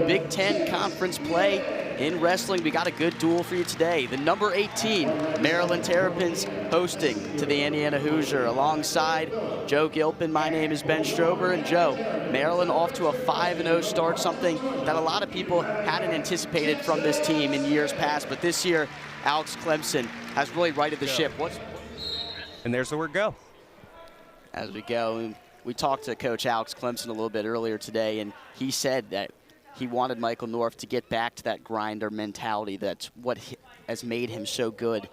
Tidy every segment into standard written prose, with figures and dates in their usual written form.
of Big Ten Conference play in wrestling. We got a good duel for you today. The number 18 Maryland Terrapins hosting to the Indiana Hoosier. Alongside Joe Gilpin, my name is Ben Strober. And Joe, Maryland off to a 5-0 start, something that a lot of people hadn't anticipated from this team in years past. But this year, Alex Clemson has really righted the ship. And there's the word go. As we go, we talked to Coach Alex Clemson a little bit earlier today, and he said that he wanted Michael North to get back to that grinder mentality. That's what has made him so good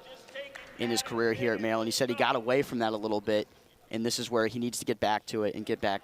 in his career here at Maryland. He said he got away from that a little bit, and this is where he needs to get back to it and get back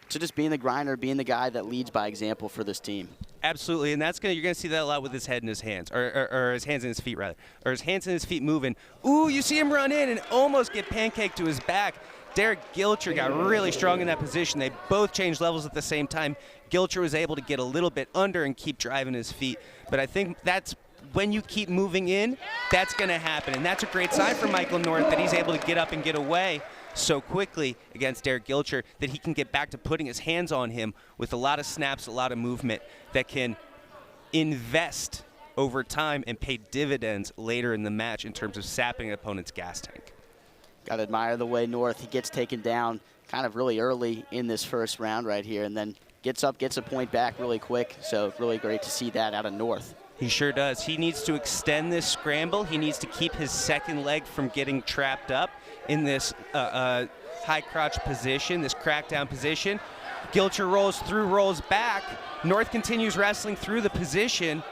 to just being the grinder, being the guy that leads by example for this team. Absolutely, and you're gonna see that a lot with his head and his hands, or his hands and his feet rather, or his hands and his feet moving. Ooh, you see him run in and almost get pancaked to his back. Derek Gilcher got really strong in that position. They both changed levels at the same time. Gilcher was able to get a little bit under and keep driving his feet. But I think that's when you keep moving in, that's going to happen. And that's a great sign for Michael North that he's able to get up and get away so quickly against Derek Gilcher that he can get back to putting his hands on him with a lot of snaps, a lot of movement that can invest over time and pay dividends later in the match in terms of sapping an opponent's gas tank. Got to admire the way North, he gets taken down kind of really early in this first round right here, and then gets up, gets a point back really quick. So really great to see that out of North. He sure does. He needs to extend this scramble. He needs to keep his second leg from getting trapped up in this high crotch position, this crackdown position. Gilcher rolls through, rolls back. North continues wrestling through the position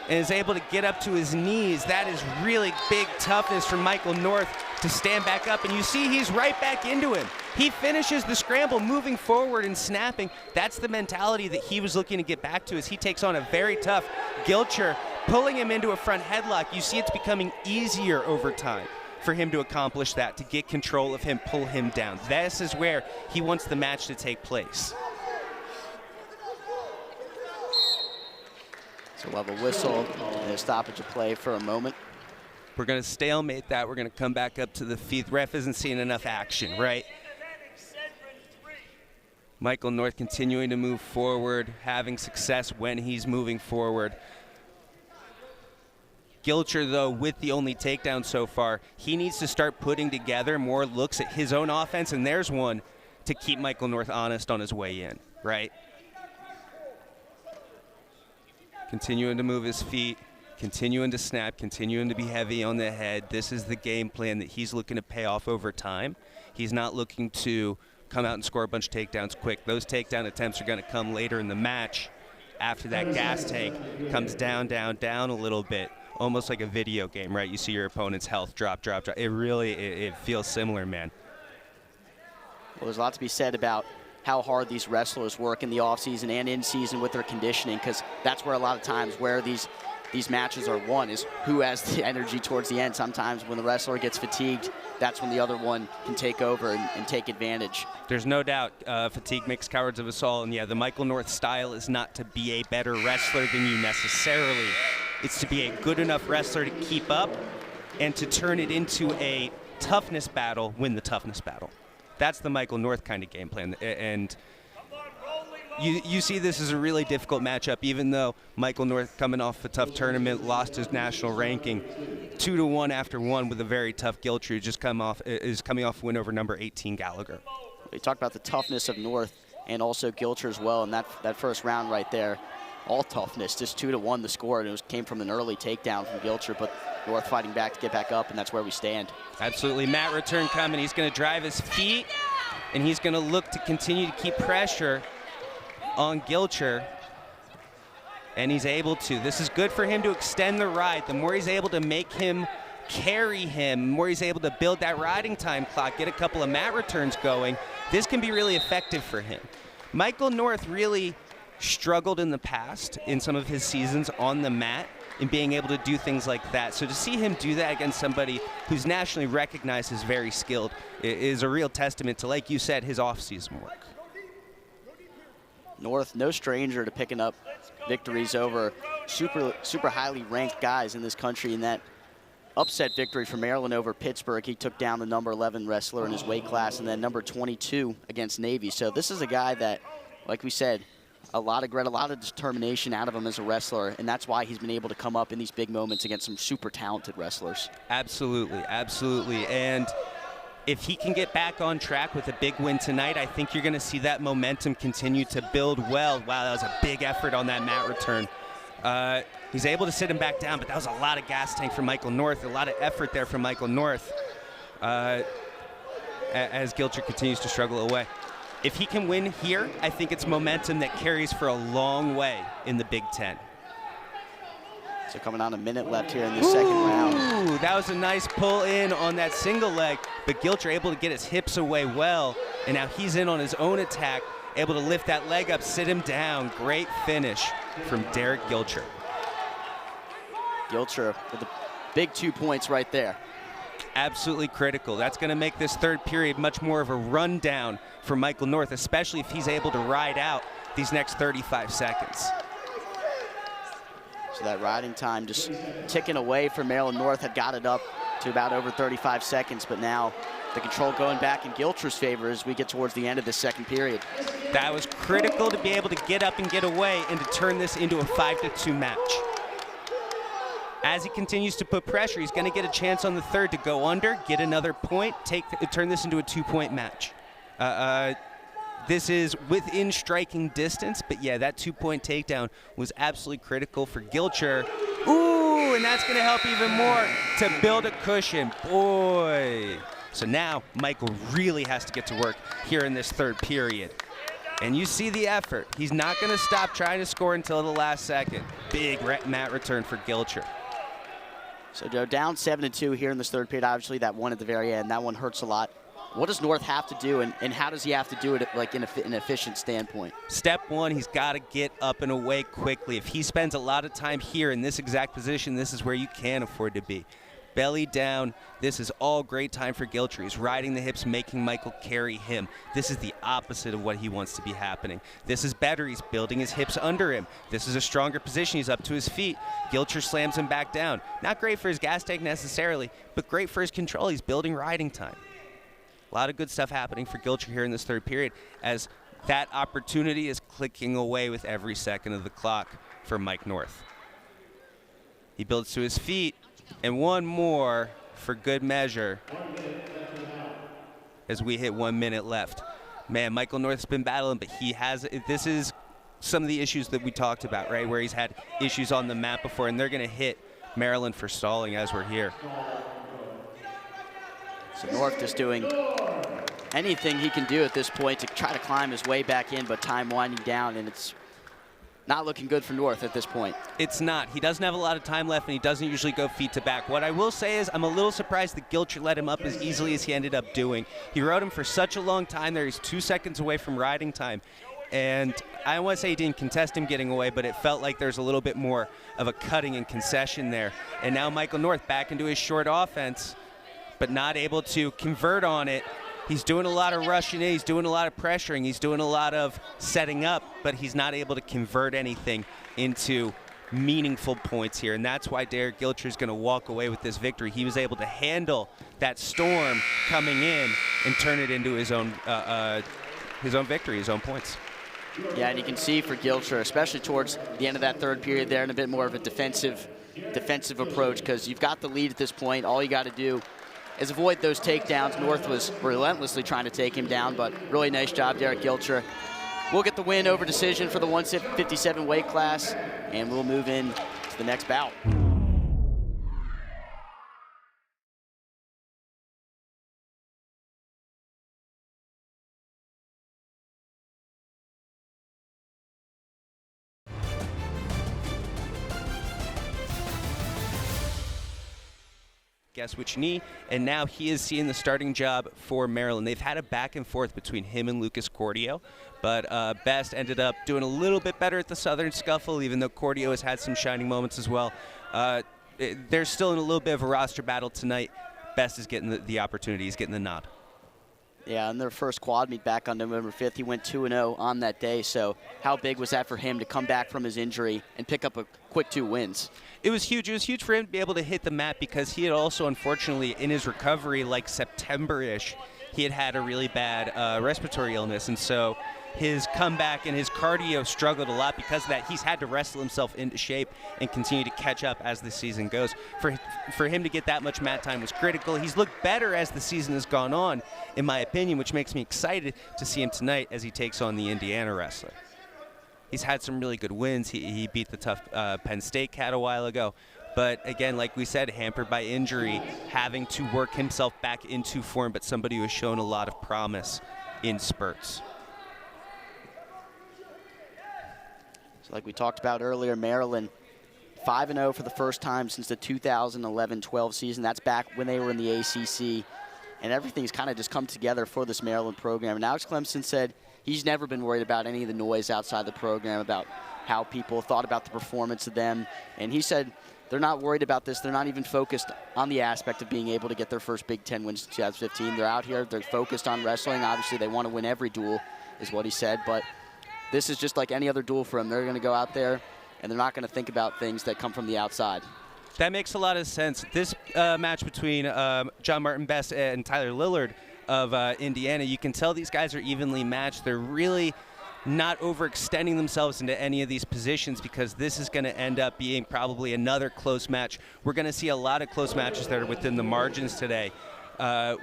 and is able to get up to his knees. That is really big toughness from Michael North to stand back up, and you see he's right back into him. He finishes the scramble moving forward and snapping. That's the mentality that he was looking to get back to as he takes on a very tough Gilcher, pulling him into a front headlock. You see it's becoming easier over time for him to accomplish that, to get control of him, pull him down. This is where he wants the match to take place. So we'll have a whistle and a stoppage of play for a moment. We're going to stalemate that. We're going to come back up to the feet. The ref isn't seeing enough action, right? Michael North continuing to move forward, having success when he's moving forward. Gilcher, though, with the only takedown so far, he needs to start putting together more looks at his own offense, and there's one to keep Michael North honest on his way in, right? Continuing to move his feet, continuing to snap, continuing to be heavy on the head. This is the game plan that he's looking to pay off over time. He's not looking to come out and score a bunch of takedowns quick. Those takedown attempts are going to come later in the match after that gas tank comes down, down, down a little bit, almost like a video game, right? You see your opponent's health drop, drop, drop. It really, it feels similar, man. Well, there's a lot to be said about how hard these wrestlers work in the offseason and in season with their conditioning, because that's where a lot of times where these matches are won is who has the energy towards the end. Sometimes when the wrestler gets fatigued, that's when the other one can take over and take advantage. There's no doubt fatigue makes cowards of us all, and yeah, the Michael North style is not to be a better wrestler than you necessarily. It's to be a good enough wrestler to keep up and to turn it into a toughness battle, win the toughness battle. That's the Michael North kind of game plan, and you see this is a really difficult matchup, even though Michael North, coming off a tough tournament, lost his national ranking 2-1 after one with a very tough Gilcher, who just is coming off a win over number 18 Gallagher. We talked about the toughness of North and also Gilcher as well in that first round right there. All toughness, just 2-1 the score, and it came from an early takedown from Gilcher, but North fighting back to get back up, and that's where we stand. Absolutely. Mat return coming. He's going to drive his feet, and he's going to look to continue to keep pressure on Gilcher, and he's able to. This is good for him to extend the ride. The more he's able to make him carry him, the more he's able to build that riding time clock, get a couple of mat returns going, this can be really effective for him. Michael North really struggled in the past in some of his seasons on the mat in being able to do things like that. So to see him do that against somebody who's nationally recognized as very skilled is a real testament to, like you said, his off-season work. North, no stranger to picking up victories over super highly ranked guys in this country. In that upset victory for Maryland over Pittsburgh, he took down the number 11 wrestler in his weight class, and then number 22 against Navy. So this is a guy that, like we said, a lot of grit, a lot of determination out of him as a wrestler, and that's why he's been able to come up in these big moments against some super talented wrestlers. Absolutely, absolutely. And if he can get back on track with a big win tonight, I think you're going to see that momentum continue to build well. Wow, that was a big effort on that mat return. He's able to sit him back down, but that was a lot of gas tank from Michael North, a lot of effort there from Michael North as Gilcher continues to struggle away. If he can win here, I think it's momentum that carries for a long way in the Big Ten. So coming on a minute left here in the second round. Ooh, that was a nice pull in on that single leg, but Gilcher able to get his hips away well, and now he's in on his own attack, able to lift that leg up, sit him down. Great finish from Derek Gilcher. Gilcher with the big 2 points right there. Absolutely critical. That's going to make this third period much more of a rundown for Michael North, especially if he's able to ride out these next 35 seconds. So that riding time just ticking away for Maryland North. Had got it up to about over 35 seconds, but now the control going back in Gilcher's favor as we get towards the end of the second period. That was critical to be able to get up and get away and to turn this into a 5-2 match. As he continues to put pressure, he's going to get a chance on the third to go under, get another point, turn this into a 2-point match. This is within striking distance, but yeah, that 2-point takedown was absolutely critical for Gilcher. Ooh, and that's going to help even more to build a cushion. Boy. So now Michael really has to get to work here in this third period. And you see the effort. He's not going to stop trying to score until the last second. Big mat return for Gilcher. So Joe, down 7-2 here in this third period. Obviously, that one at the very end, that one hurts a lot. What does North have to do, and how does he have to do it like in an efficient standpoint? Step one, he's got to get up and away quickly. If he spends a lot of time here in this exact position, this is where you can't afford to be. Belly down, this is all great time for Gilcher. He's riding the hips, making Michael carry him. This is the opposite of what he wants to be happening. This is better, he's building his hips under him. This is a stronger position, he's up to his feet. Gilcher slams him back down. Not great for his gas tank necessarily, but great for his control. He's building riding time. A lot of good stuff happening for Gilcher here in this third period as that opportunity is clicking away with every second of the clock for Mike North. He builds to his feet, and one more for good measure as we hit 1 minute left. Man, Michael North's been battling, but this is some of the issues that we talked about, right, where he's had issues on the mat before, and they're going to hit Maryland for stalling as we're here. So North just doing anything he can do at this point to try to climb his way back in, but time winding down, and it's not looking good for North at this point. It's not. He doesn't have a lot of time left, and he doesn't usually go feet to back. What I will say is I'm a little surprised that Gilcher let him up as easily as he ended up doing. He rode him for such a long time there. He's 2 seconds away from riding time. And I don't want to say he didn't contest him getting away, but it felt like there's a little bit more of a cutting and concession there. And now Michael North back into his short offense, but not able to convert on it. He's doing a lot of rushing in, he's doing a lot of pressuring, he's doing a lot of setting up, but he's not able to convert anything into meaningful points here. And that's why Derek Gilcher is going to walk away with this victory. He was able to handle that storm coming in and turn it into his own victory, his own points. Yeah, and you can see for Gilcher, especially towards the end of that third period there, and a bit more of a defensive approach, because you've got the lead at this point. All you got to do is avoid those takedowns. North was relentlessly trying to take him down, but really nice job, Derek Gilcher. We'll get the win over decision for the 157 weight class, and we'll move in to the next bout. Guess which knee, and now he is seeing the starting job for Maryland. They've had a back and forth between him and Lucas Cordio, but Best ended up doing a little bit better at the Southern Scuffle, even though Cordio has had some shining moments as well. They're still in a little bit of a roster battle tonight. Best is getting the opportunity. He's getting the nod. Yeah, in their first quad meet back on November 5th, he went 2-0 on that day. So how big was that for him to come back from his injury and pick up a quick 2 wins? It was huge. It was huge for him to be able to hit the mat because he had also, unfortunately, in his recovery, like September-ish, he had had a really bad respiratory illness. And so his comeback and his cardio struggled a lot because of that. He's had to wrestle himself into shape and continue to catch up as the season goes. For him to get that much mat time was critical. He's looked better as the season has gone on, in my opinion, which makes me excited to see him tonight as he takes on the Indiana wrestler. He's had some really good wins. He beat the tough Penn State cat a while ago. But again, like we said, hampered by injury, having to work himself back into form, but somebody who has shown a lot of promise in spurts. So like we talked about earlier, Maryland 5-0 for the first time since the 2011-12 season. That's back when they were in the ACC. And everything's kind of just come together for this Maryland program. And Alex Clemson said he's never been worried about any of the noise outside the program, about how people thought about the performance of them. And he said they're not worried about this. They're not even focused on the aspect of being able to get their first Big Ten wins in 2015. They're out here. They're focused on wrestling. Obviously, they want to win every duel, is what he said. But this is just like any other duel for them. They're going to go out there, and they're not going to think about things that come from the outside. That makes a lot of sense. This match between John Martin Best and Tyler Lillard of Indiana, you can tell these guys are evenly matched. They're really not overextending themselves into any of these positions, because this is going to end up being probably another close match. We're going to see a lot of close matches that are within the margins today,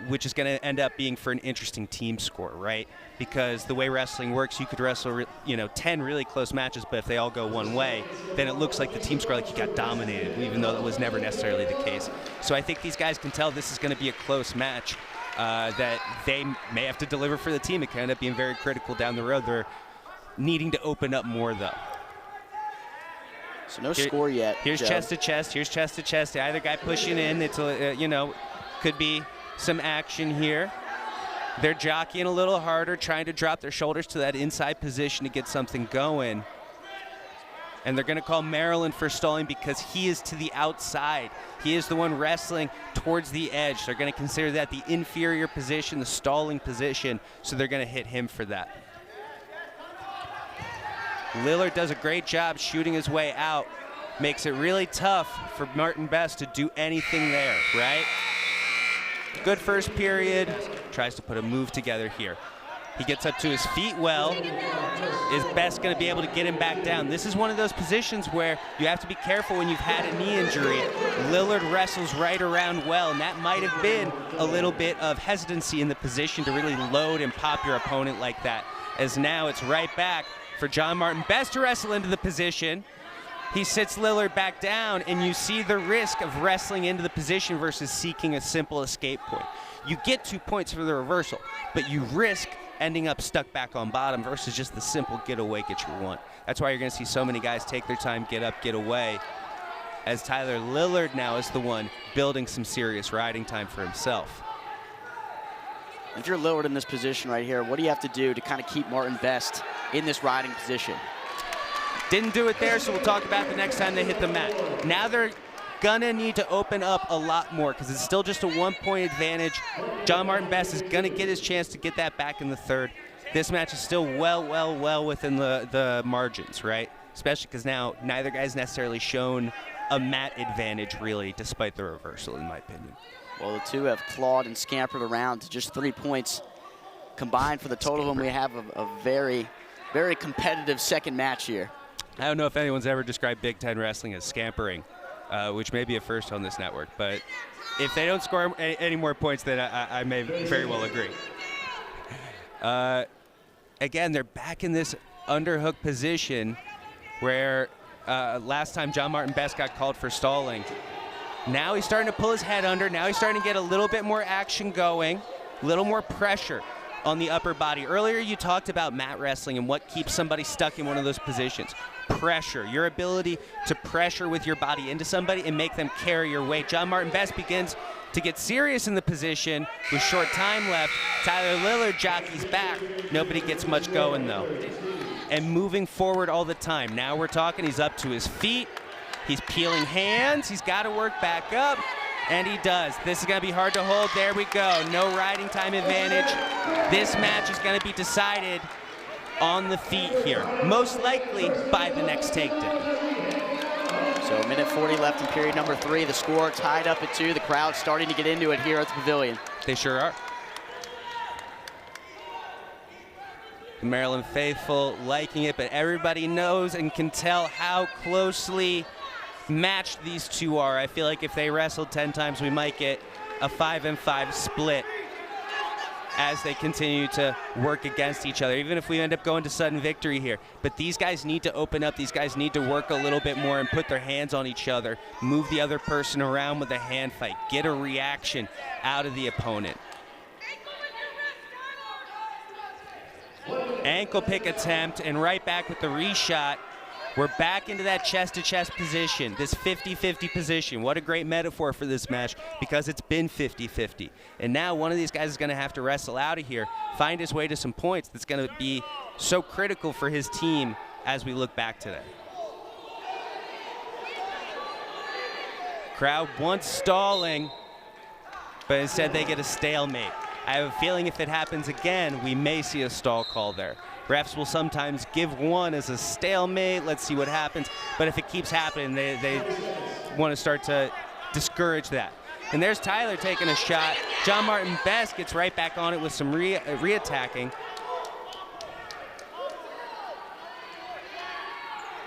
which is going to end up being for an interesting team score, right? Because the way wrestling works, you could wrestle 10 really close matches, but if they all go one way, then it looks like the team score, like you got dominated, even though that was never necessarily the case. So I think these guys can tell this is going to be a close match that they may have to deliver for the team. It can end up being very critical down the road. They're needing to open up more, though. So no score yet. Here's Joe. chest to chest. Here's chest to chest. The other guy pushing in. It's could be some action here. They're jockeying a little harder, trying to drop their shoulders to that inside position to get something going. And they're going to call Maryland for stalling because he is to the outside. He is the one wrestling towards the edge. They're going to consider that the inferior position, the stalling position, so they're going to hit him for that. Lillard does a great job shooting his way out. Makes it really tough for Martin Best to do anything there, right? Good first period. Tries to put a move together here. He gets up to his feet well. Is Best going to be able to get him back down? This is one of those positions where you have to be careful when you've had a knee injury. Lillard wrestles right around well, and that might have been a little bit of hesitancy in the position to really load and pop your opponent like that. As now it's right back for John Martin Best to wrestle into the position. He sits Lillard back down, and you see the risk of wrestling into the position versus seeking a simple escape point. You get 2 points for the reversal, but you risk ending up stuck back on bottom versus just the simple get away, get your one. That's why you're going to see so many guys take their time, get up, get away, as Tyler Lillard now is the one building some serious riding time for himself. If you're Lillard in this position right here, what do you have to do to kind of keep Martin Best in this riding position? Didn't do it there, so we'll talk about the next time they hit the mat. Now they're gonna need to open up a lot more because it's still just a 1-point advantage. John Martin Best is gonna get his chance to get that back in the third. This match is still well within the margins, right? Especially because now neither guy's necessarily shown a mat advantage, really, despite the reversal, in my opinion. Well, the two have clawed and scampered around to just 3 points combined for the total of them. We have a very, very competitive second match here. I don't know if anyone's ever described Big Ten wrestling as scampering, which may be a first on this network. But if they don't score any more points, then I may very well agree. Again, they're back in this underhook position where last time John Martin Best got called for stalling. Now he's starting to pull his head under. Now he's starting to get a little bit more action going, a little more pressure on the upper body. Earlier you talked about mat wrestling and what keeps somebody stuck in one of those positions. Pressure, your ability to pressure with your body into somebody and make them carry your weight. John Martin Best begins to get serious in the position with short time left. Tyler Lillard jockeys back. Nobody gets much going though. And moving forward all the time. Now we're talking, he's up to his feet. He's peeling hands. He's got to work back up. And he does. This is going to be hard to hold. There we go. No riding time advantage. This match is going to be decided on the feet here, most likely by the next takedown. So a minute 40 left in period number 3. The score tied up at 2. The crowd starting to get into it here at the Pavilion. They sure are. The Maryland faithful liking it, but everybody knows and can tell how closely matched these two are. I feel like if they wrestled 10 times, we might get a 5-5 split as they continue to work against each other, even if we end up going to sudden victory here. But these guys need to open up. These guys need to work a little bit more and put their hands on each other, move the other person around with a hand fight, get a reaction out of the opponent. Ankle pick attempt, and right back with the reshot. We're back into that chest-to-chest position, this 50-50 position. What a great metaphor for this match, because it's been 50-50. And now one of these guys is going to have to wrestle out of here, find his way to some points that's going to be so critical for his team as we look back today. Crowd once stalling, but instead they get a stalemate. I have a feeling if it happens again, we may see a stall call there. Refs will sometimes give one as a stalemate. Let's see what happens. But if it keeps happening, they want to start to discourage that. And there's Tyler taking a shot. John Martin Best gets right back on it with some re-attacking.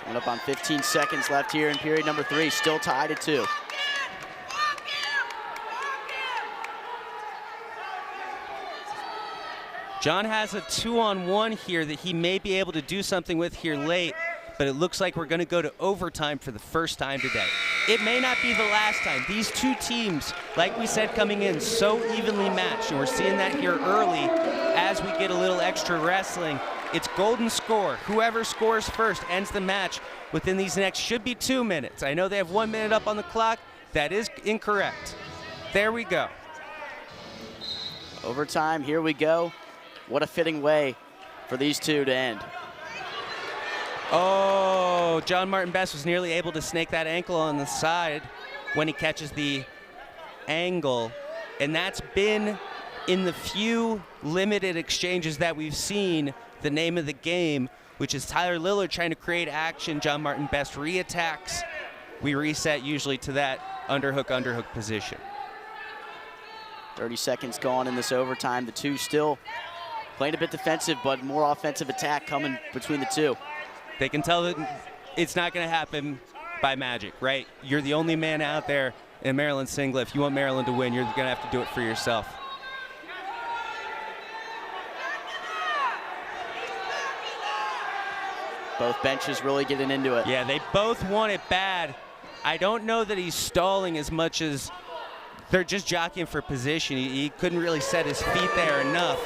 Coming up on 15 seconds left here in period number 3. Still tied at 2. John has a 2-on-1 here that he may be able to do something with here late, but it looks like we're going to go to overtime for the first time today. It may not be the last time. These two teams, like we said, coming in so evenly matched, and we're seeing that here early as we get a little extra wrestling. It's golden score. Whoever scores first ends the match within these next, should be 2 minutes. I know they have 1 minute up on the clock. That is incorrect. There we go. Overtime, here we go. What a fitting way for these two to end. Oh, John Martin Best was nearly able to snake that ankle on the side when he catches the angle. And that's been, in the few limited exchanges that we've seen, the name of the game, which is Tyler Lillard trying to create action. John Martin Best re-attacks. We reset usually to that underhook position. 30 seconds gone in this overtime. The two still playing a bit defensive, but more offensive attack coming between the two. They can tell that it's not going to happen by magic, right? You're the only man out there in Maryland singlet. If you want Maryland to win, you're going to have to do it for yourself. Both benches really getting into it. Yeah, they both want it bad. I don't know that he's stalling as much as they're just jockeying for position. He couldn't really set his feet there enough.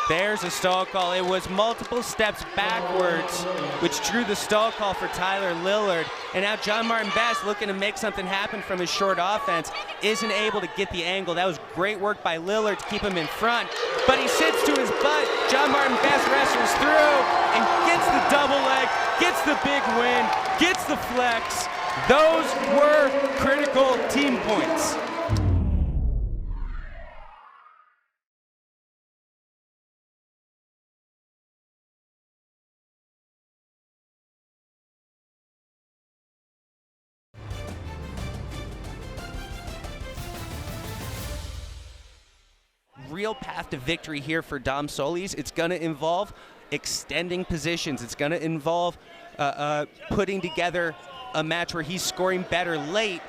There's a stall call. It was multiple steps backwards, which drew the stall call for Tyler Lillard. And now John Martin Best, looking to make something happen from his short offense, isn't able to get the angle. That was great work by Lillard to keep him in front, but he sits to his butt. John Martin Best wrestles through and gets the double leg, gets the big win, gets the flex. Those were critical team points. Real path to victory here for Dom Solis. It's going to involve extending positions. It's going to involve putting together a match where he's scoring better late.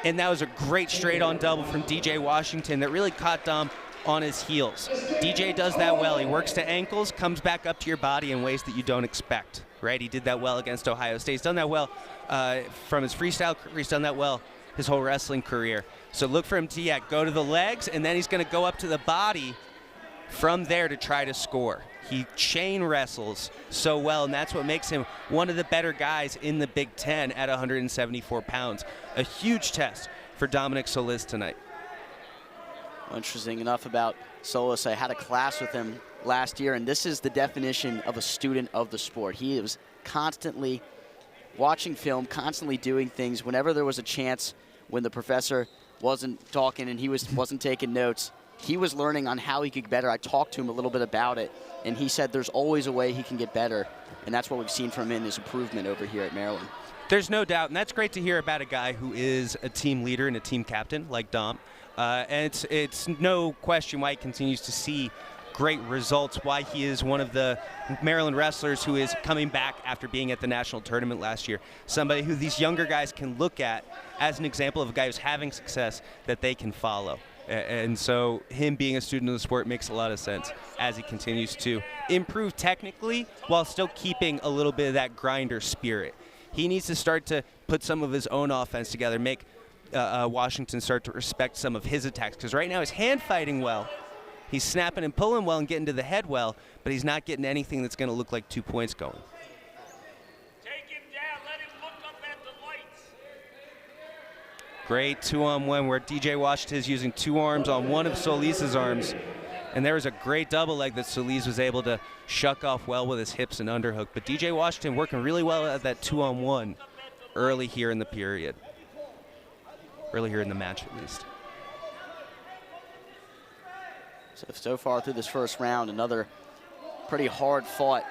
And that was a great straight-on double from DJ Washington that really caught Dom on his heels. DJ does that well. He works to ankles, comes back up to your body in ways that you don't expect, right? He did that well against Ohio State. He's done that well from his freestyle career. He's done that well his whole wrestling career. So look for him to go to the legs, and then he's going to go up to the body from there to try to score. He chain wrestles so well, and that's what makes him one of the better guys in the Big Ten at 174 pounds. A huge test for Dominic Solis tonight. Well, interesting enough about Solis, I had a class with him last year, and this is the definition of a student of the sport. He was constantly watching film, constantly doing things. Whenever there was a chance when the professor wasn't talking and he wasn't taking notes, he was learning on how he could get better. I talked to him a little bit about it, and he said there's always a way he can get better, and that's what we've seen from him in his improvement over here at Maryland. There's no doubt, and that's great to hear about a guy who is a team leader and a team captain like Dom. And it's no question why he continues to see great results, why he is one of the Maryland wrestlers who is coming back after being at the national tournament last year. Somebody who these younger guys can look at as an example of a guy who's having success that they can follow. And so him being a student of the sport makes a lot of sense as he continues to improve technically while still keeping a little bit of that grinder spirit. He needs to start to put some of his own offense together, make Washington start to respect some of his attacks, because right now he's hand fighting well. He's snapping and pulling well and getting to the head well, but he's not getting anything that's going to look like 2 points going. Take him down, let him look up at the lights. Great 2-on-1 where DJ Washington is using 2 arms on one of Solis's arms. And there was a great double leg that Solis was able to shuck off well with his hips and underhook. But DJ Washington working really well at that 2-on-1 early here in the period. Early here in the match, at least. So far through this first round, another pretty hard fought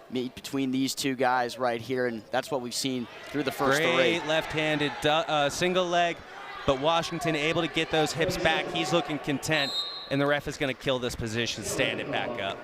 meet between these two guys right here, and that's what we've seen through the first three. Great left-handed single leg, but Washington able to get those hips back. He's looking content, and the ref is going to kill this position, stand it back up.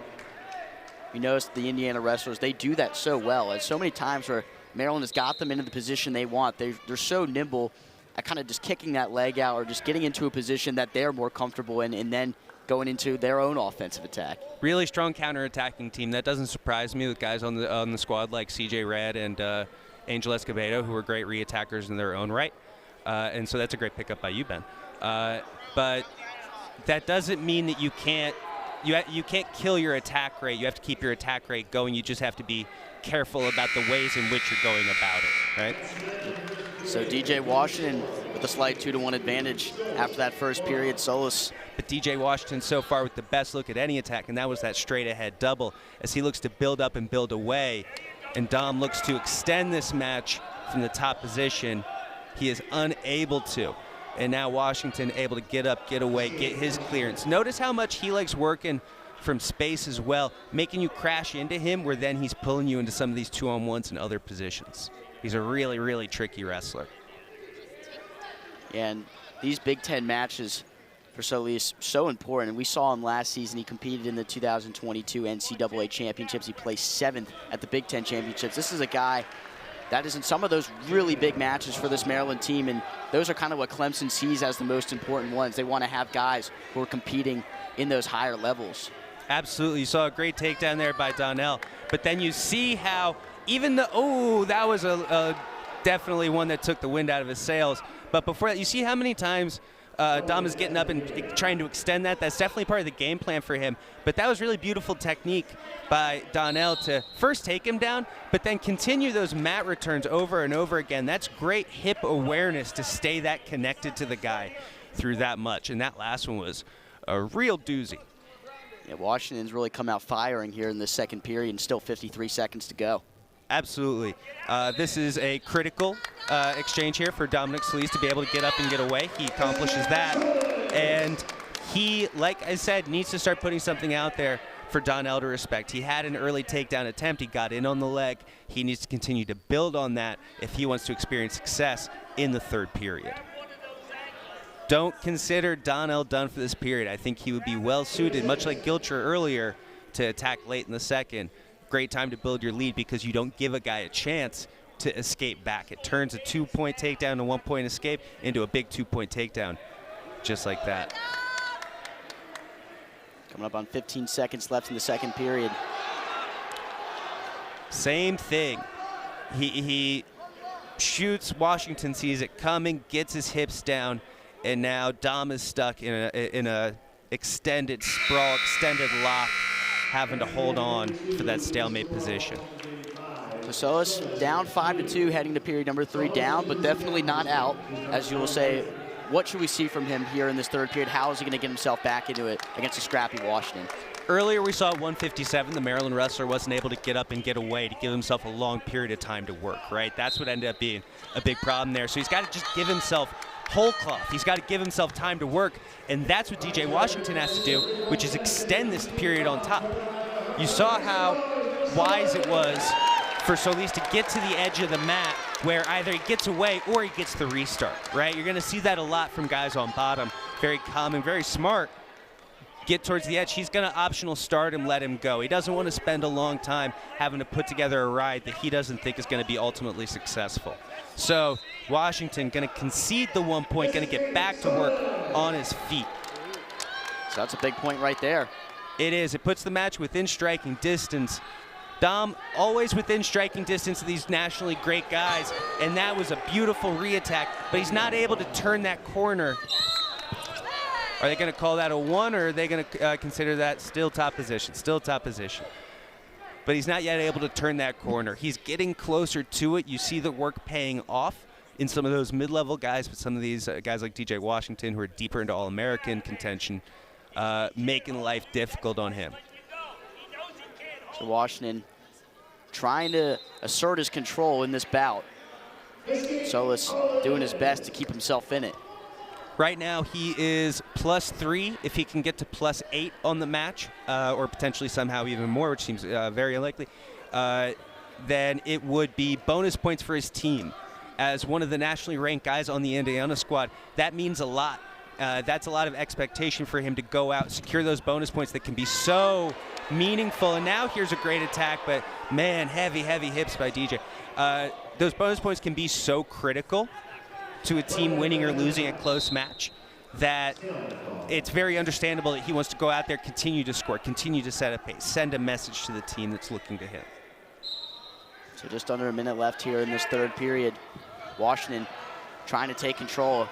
You notice the Indiana wrestlers, they do that so well. And so many times where Maryland has got them into the position they want, they're so nimble at kind of just kicking that leg out or just getting into a position that they're more comfortable in and then going into their own offensive attack. Really strong counter-attacking team. That doesn't surprise me with guys on the squad like CJ Red and Angel Escobedo, who are great re-attackers in their own right. And so that's a great pickup by you, Ben. But that doesn't mean that you can't kill your attack rate. You have to keep your attack rate going. You just have to be careful about the ways in which you're going about it, right? So DJ Washington with a slight 2-to-1 advantage after that first period. Solis. But DJ Washington so far with the best look at any attack, and that was that straight ahead double as he looks to build up and build away. And Dom looks to extend this match from the top position. He is unable to. And now Washington able to get up, get away, get his clearance. Notice how much he likes working from space as well, making you crash into him where then he's pulling you into some of these 2-on-1s and other positions. He's a really, really tricky wrestler. And these Big Ten matches for Solis so important. And we saw him last season. He competed in the 2022 NCAA championships. He placed 7th at the Big Ten championships. This is a guy that is in some of those really big matches for this Maryland team, and those are kind of what Clemson sees as the most important ones. They want to have guys who are competing in those higher levels. Absolutely. You saw a great takedown there by Donnell, but then you see how even the, that was definitely one that took the wind out of his sails. But before that, you see how many times Dom is getting up and trying to extend that. That's definitely part of the game plan for him. But that was really beautiful technique by Donnell to first take him down, but then continue those mat returns over and over again. That's great hip awareness to stay that connected to the guy through that much. And that last one was a real doozy. Yeah, Washington's really come out firing here in the second period and still 53 seconds to go. Absolutely. This is a critical exchange here for Dominic Solis to be able to get up and get away. He accomplishes that. And he, like I said, needs to start putting something out there for Donnell to respect. He had an early takedown attempt. He got in on the leg. He needs to continue to build on that if he wants to experience success in the third period. Don't consider Donnell done for this period. I think he would be well suited, much like Gilcher earlier, to attack late in the second. Great time to build your lead because you don't give a guy a chance to escape back. It turns a 2-point takedown to 1-point escape into a big 2-point takedown, just like that. Coming up on 15 seconds left in the second period. Same thing. He shoots, Washington sees it coming, gets his hips down, and now Dom is stuck in a extended sprawl, extended lock, having to hold on for that stalemate position. So Solis down 5-2, heading to period number 3, down, but definitely not out. As you will say, what should we see from him here in this third period? How is he going to get himself back into it against a scrappy Washington? Earlier we saw at 157, the Maryland wrestler wasn't able to get up and get away to give himself a long period of time to work, right? That's what ended up being a big problem there. So he's got to just give himself whole cloth. He's got to give himself time to work, and that's what DJ Washington has to do, which is extend this period on top. You saw how wise it was for Solis to get to the edge of the mat where either he gets away or he gets the restart, right? You're going to see that a lot from guys on bottom. Very common, very smart. Get towards the edge. He's going to optional start him, let him go. He doesn't want to spend a long time having to put together a ride that he doesn't think is going to be ultimately successful. So Washington going to concede the 1 point, going to get back to work on his feet. So that's a big point right there. It is. It puts the match within striking distance. Dom always within striking distance of these nationally great guys, and that was a beautiful re-attack, but he's not able to turn that corner. Are they going to call that a 1, or are they going to consider that still top position? Still top position. But he's not yet able to turn that corner. He's getting closer to it. You see the work paying off in some of those mid-level guys, but some of these guys like DJ Washington, who are deeper into All-American contention, making life difficult on him. So Washington trying to assert his control in this bout. Solis doing his best to keep himself in it. Right now he is +3 if he can get to +8 on the match, or potentially somehow even more, which seems very unlikely. Then it would be bonus points for his team. As one of the nationally ranked guys on the Indiana squad, that means a lot. That's a lot of expectation for him to go out, secure those bonus points that can be so meaningful. And now here's a great attack, but man, heavy hips by DJ. Those bonus points can be so critical to a team winning or losing a close match that it's very understandable that he wants to go out there, continue to score, continue to set a pace, send a message to the team that's looking to hit. So just under a minute left here in this third period. Washington trying to take control.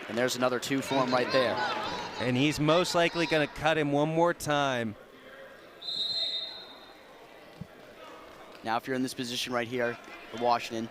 And there's another 2 for him right there. And he's most likely going to cut him one more time. Now if you're in this position right here for Washington,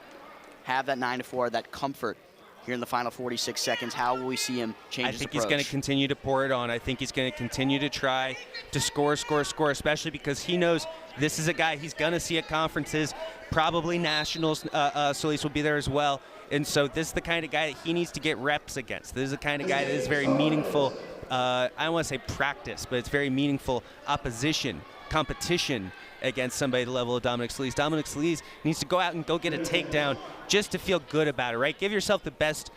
have that 9-4, that comfort here in the final 46 seconds. How will we see him change his approach? I think he's going to continue to pour it on. I think he's going to continue to try to score, especially because he knows this is a guy he's going to see at conferences, probably nationals. Solis will be there as well. And so this is the kind of guy that he needs to get reps against. This is the kind of guy that is very meaningful, I don't want to say practice, but it's very meaningful opposition, competition against somebody the level of Dominic Solis. Dominic Solis needs to go out and go get a takedown just to feel good about it, right? Give yourself the best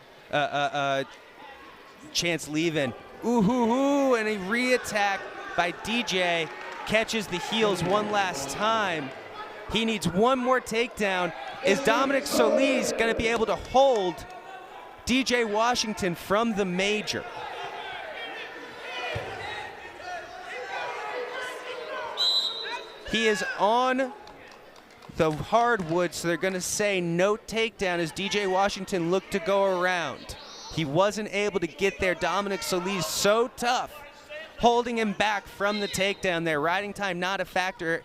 chance leaving. Ooh, and a re-attack by DJ. Catches the heels one last time. He needs one more takedown. Is Dominic Solis going to be able to hold DJ Washington from the major? He is on the hardwood, so they're going to say no takedown as DJ Washington looked to go around. He wasn't able to get there. Dominic Solis so tough, holding him back from the takedown there. Riding time not a factor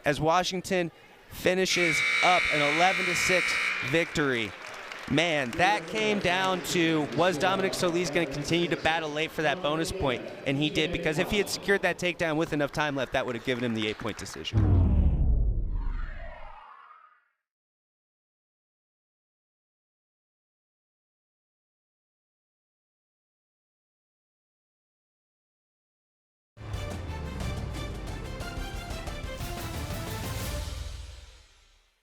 as Washington finishes up an 11-6 victory. Man, that came down to, was Dominic Solis going to continue to battle late for that bonus point? And he did, because if he had secured that takedown with enough time left, that would have given him the 8-point decision.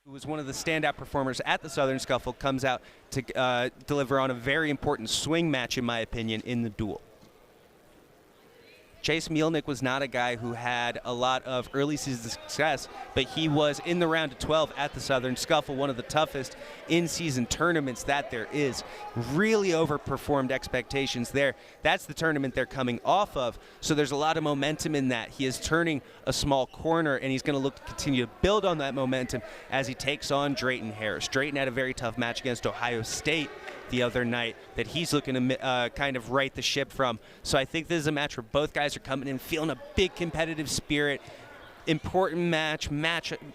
Who was one of the standout performers at the Southern Scuffle, comes out to deliver on a very important swing match, in my opinion, in the duel. Chase Mielnik was not a guy who had a lot of early season success, but he was in the round of 12 at the Southern Scuffle, one of the toughest in-season tournaments that there is. Really overperformed expectations there. That's the tournament they're coming off of, so there's a lot of momentum in that. He is turning a small corner, and he's going to look to continue to build on that momentum as he takes on Drayton Harris. Drayton had a very tough match against Ohio State the other night that he's looking to kind of right the ship from. So I think this is a match where both guys are coming in feeling a big competitive spirit. Important match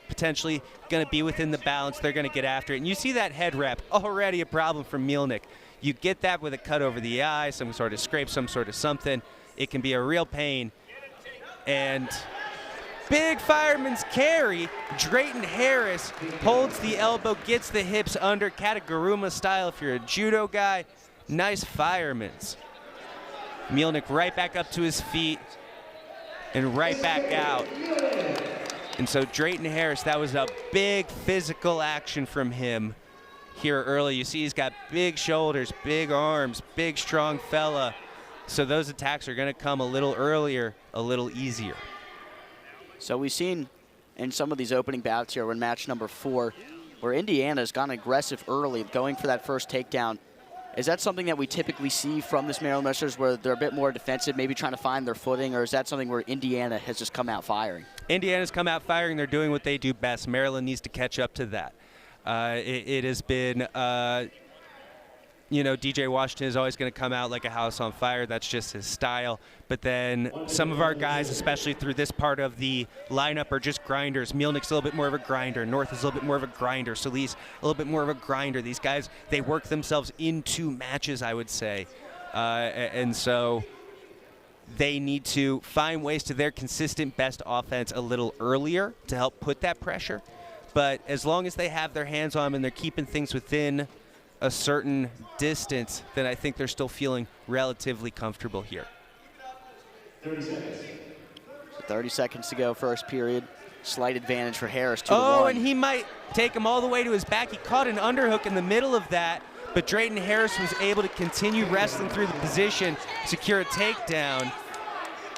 potentially going to be within the balance. They're going to get after it. And you see that head wrap, already a problem for Mielnik. You get that with a cut over the eye, some sort of scrape, some sort of something. It can be a real pain. And Big fireman's carry. Drayton Harris holds the elbow, gets the hips under, Kataguruma style if you're a judo guy. Nice fireman's. Mielnik right back up to his feet and right back out. And so Drayton Harris, that was a big physical action from him here early. You see he's got big shoulders, big arms, big strong fella. So those attacks are going to come a little earlier, a little easier. So we've seen in some of these opening bouts here, we're in match number 4, where Indiana's gone aggressive early, going for that first takedown. Is that something that we typically see from this Maryland wrestlers, where they're a bit more defensive, maybe trying to find their footing, or is that something where Indiana has just come out firing? Indiana's come out firing. They're doing what they do best. Maryland needs to catch up to that. It has been, you know, DJ Washington is always going to come out like a house on fire. That's just his style. But then some of our guys, especially through this part of the lineup, are just grinders. Mielnik's a little bit more of a grinder. North is a little bit more of a grinder. Solis a little bit more of a grinder. These guys, they work themselves into matches, I would say. And so they need to find ways to their consistent best offense a little earlier to help put that pressure. But as long as they have their hands on them and they're keeping things within a certain distance, then I think they're still feeling relatively comfortable here. 30 seconds. 30 seconds to go, first period. Slight advantage for Harris, 2-1. Oh, and he might take him all the way to his back. He caught an underhook in the middle of that, but Drayton Harris was able to continue wrestling through the position, secure a takedown,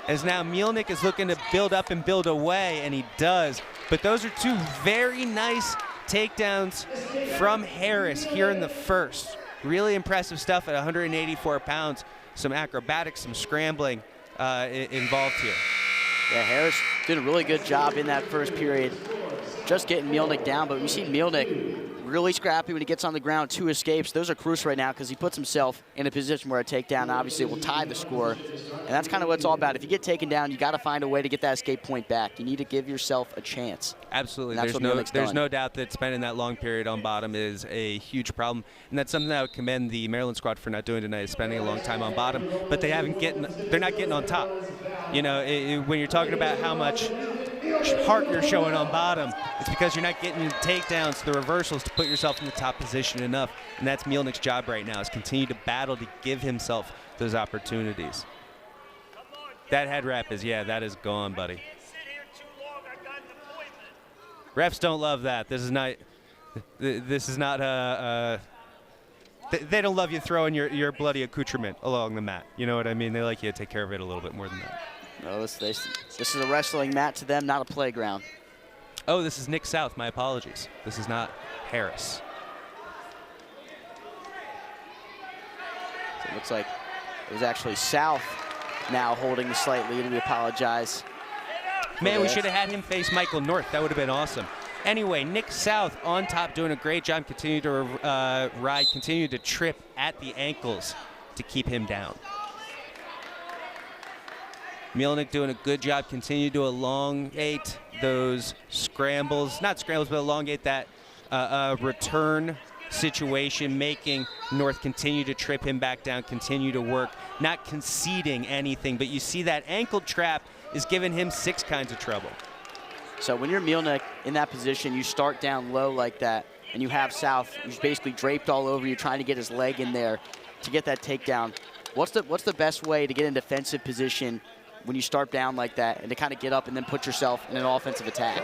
as now Mielnik is looking to build up and build away, and he does. But those are two very nice takedowns from Harris here in the first. Really impressive stuff at 184 pounds. Some acrobatics, some scrambling involved here. Yeah, Harris did a really good job in that first period, just getting Mielnik down. But we see Mielnik really scrappy when he gets on the ground. 2 escapes. Those are crucial right now because he puts himself in a position where a takedown obviously will tie the score. And that's kind of what it's all about. If you get taken down, you got to find a way to get that escape point back. You need to give yourself a chance. Absolutely. There's no doubt that spending that long period on bottom is a huge problem. And that's something that I would commend the Maryland squad for not doing tonight, is spending a long time on bottom. But they're not getting on top. You know, when you're talking about how much heart you're showing on bottom, it's because you're not getting the takedowns, the reversals to put yourself in the top position enough. And that's Mielnik's job right now, is continue to battle to give himself those opportunities. That head wrap is, yeah, that is gone, buddy. Refs don't love that. This is not they don't love you throwing your bloody accoutrement along the mat. You know what I mean? They like you to take care of it a little bit more than that. No, this is a wrestling mat to them, not a playground. Oh, this is Nick South. My apologies. This is not Harris. So it looks like it was actually South now holding the slight lead, and we apologize. Man, we should have had him face Michael North. That would have been awesome. Anyway, Nick South on top, doing a great job. Continue to ride, continue to trip at the ankles to keep him down. Mielnik doing a good job, continue to elongate those scrambles. Not scrambles, but elongate that return situation, making North continue to trip him back down, continue to work, not conceding anything. But you see that ankle trap is giving him 6 kinds of trouble. So when you're Mielnik in that position, you start down low like that, and you have South, who's basically draped all over you, trying to get his leg in there to get that takedown. What's the best way to get in defensive position when you start down like that, and to kind of get up and then put yourself in an offensive attack?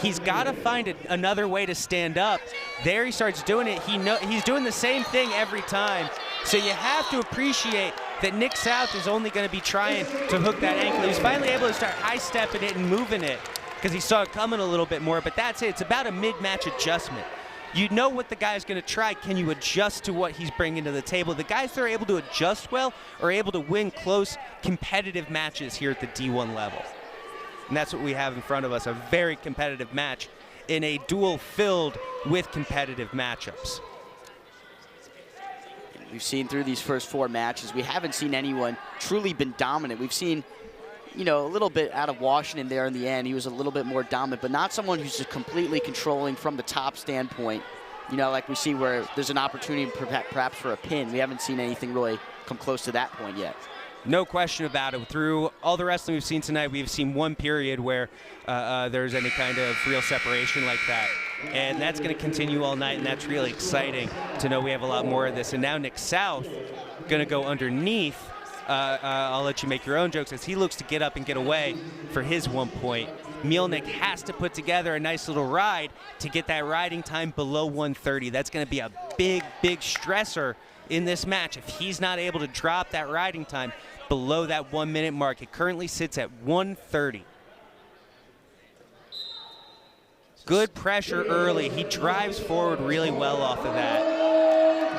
He's got to find another way to stand up. There he starts doing it. He's doing the same thing every time. So you have to appreciate that Nick South is only going to be trying to hook that ankle. He was finally able to start high-stepping it and moving it because he saw it coming a little bit more, but that's it. It's about a mid-match adjustment. You know what the guy's going to try. Can you adjust to what he's bringing to the table? The guys that are able to adjust well are able to win close, competitive matches here at the D1 level. And that's what we have in front of us, a very competitive match in a duel filled with competitive matchups. We've seen through these first 4 matches, we haven't seen anyone truly been dominant. We've seen, you know, a little bit out of Washington there in the end. He was a little bit more dominant, but not someone who's just completely controlling from the top standpoint. You know, like we see where there's an opportunity perhaps for a pin. We haven't seen anything really come close to that point yet. No question about it. Through all the wrestling we've seen tonight, we've seen one period where there's any kind of real separation like that. And that's going to continue all night, and that's really exciting to know we have a lot more of this. And now Nick South going to go underneath. I'll let you make your own jokes as he looks to get up and get away for his 1 point. Mielnik has to put together a nice little ride to get that riding time below 130. That's going to be a big, big stressor in this match. If he's not able to drop that riding time below that 1 minute mark, it currently sits at 130. Good pressure early. He drives forward really well off of that.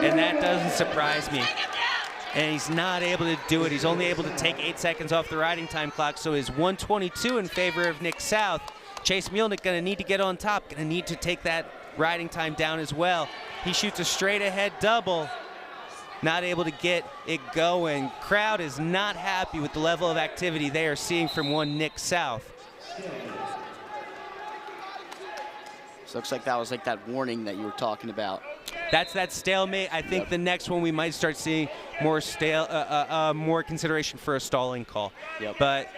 And that doesn't surprise me. And he's not able to do it. He's only able to take 8 seconds off the riding time clock, so is 122 in favor of Nick South. Chase Mielnik going to need to get on top, going to need to take that riding time down as well. He shoots a straight ahead double, not able to get it going. Crowd is not happy with the level of activity they are seeing from one Nick South. So looks like that was like that warning that you were talking about. That's that stalemate. I think the next one we might start seeing more more consideration for a stalling call. Yep. But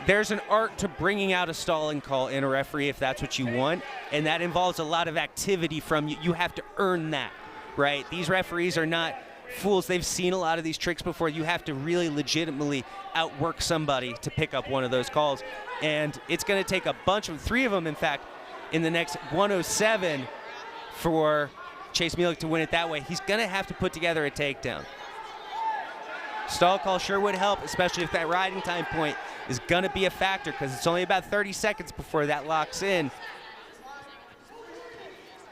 there's an art to bringing out a stalling call in a referee if that's what you want, and that involves a lot of activity from you. You have to earn that, right? These referees are not fools. They've seen a lot of these tricks before. You have to really legitimately outwork somebody to pick up one of those calls, and it's going to take a bunch of, 3 of them, in fact, in the next 107 for Chase Mielnik to win it that way. He's going to have to put together a takedown. Stall call sure would help, especially if that riding time point is going to be a factor, because it's only about 30 seconds before that locks in.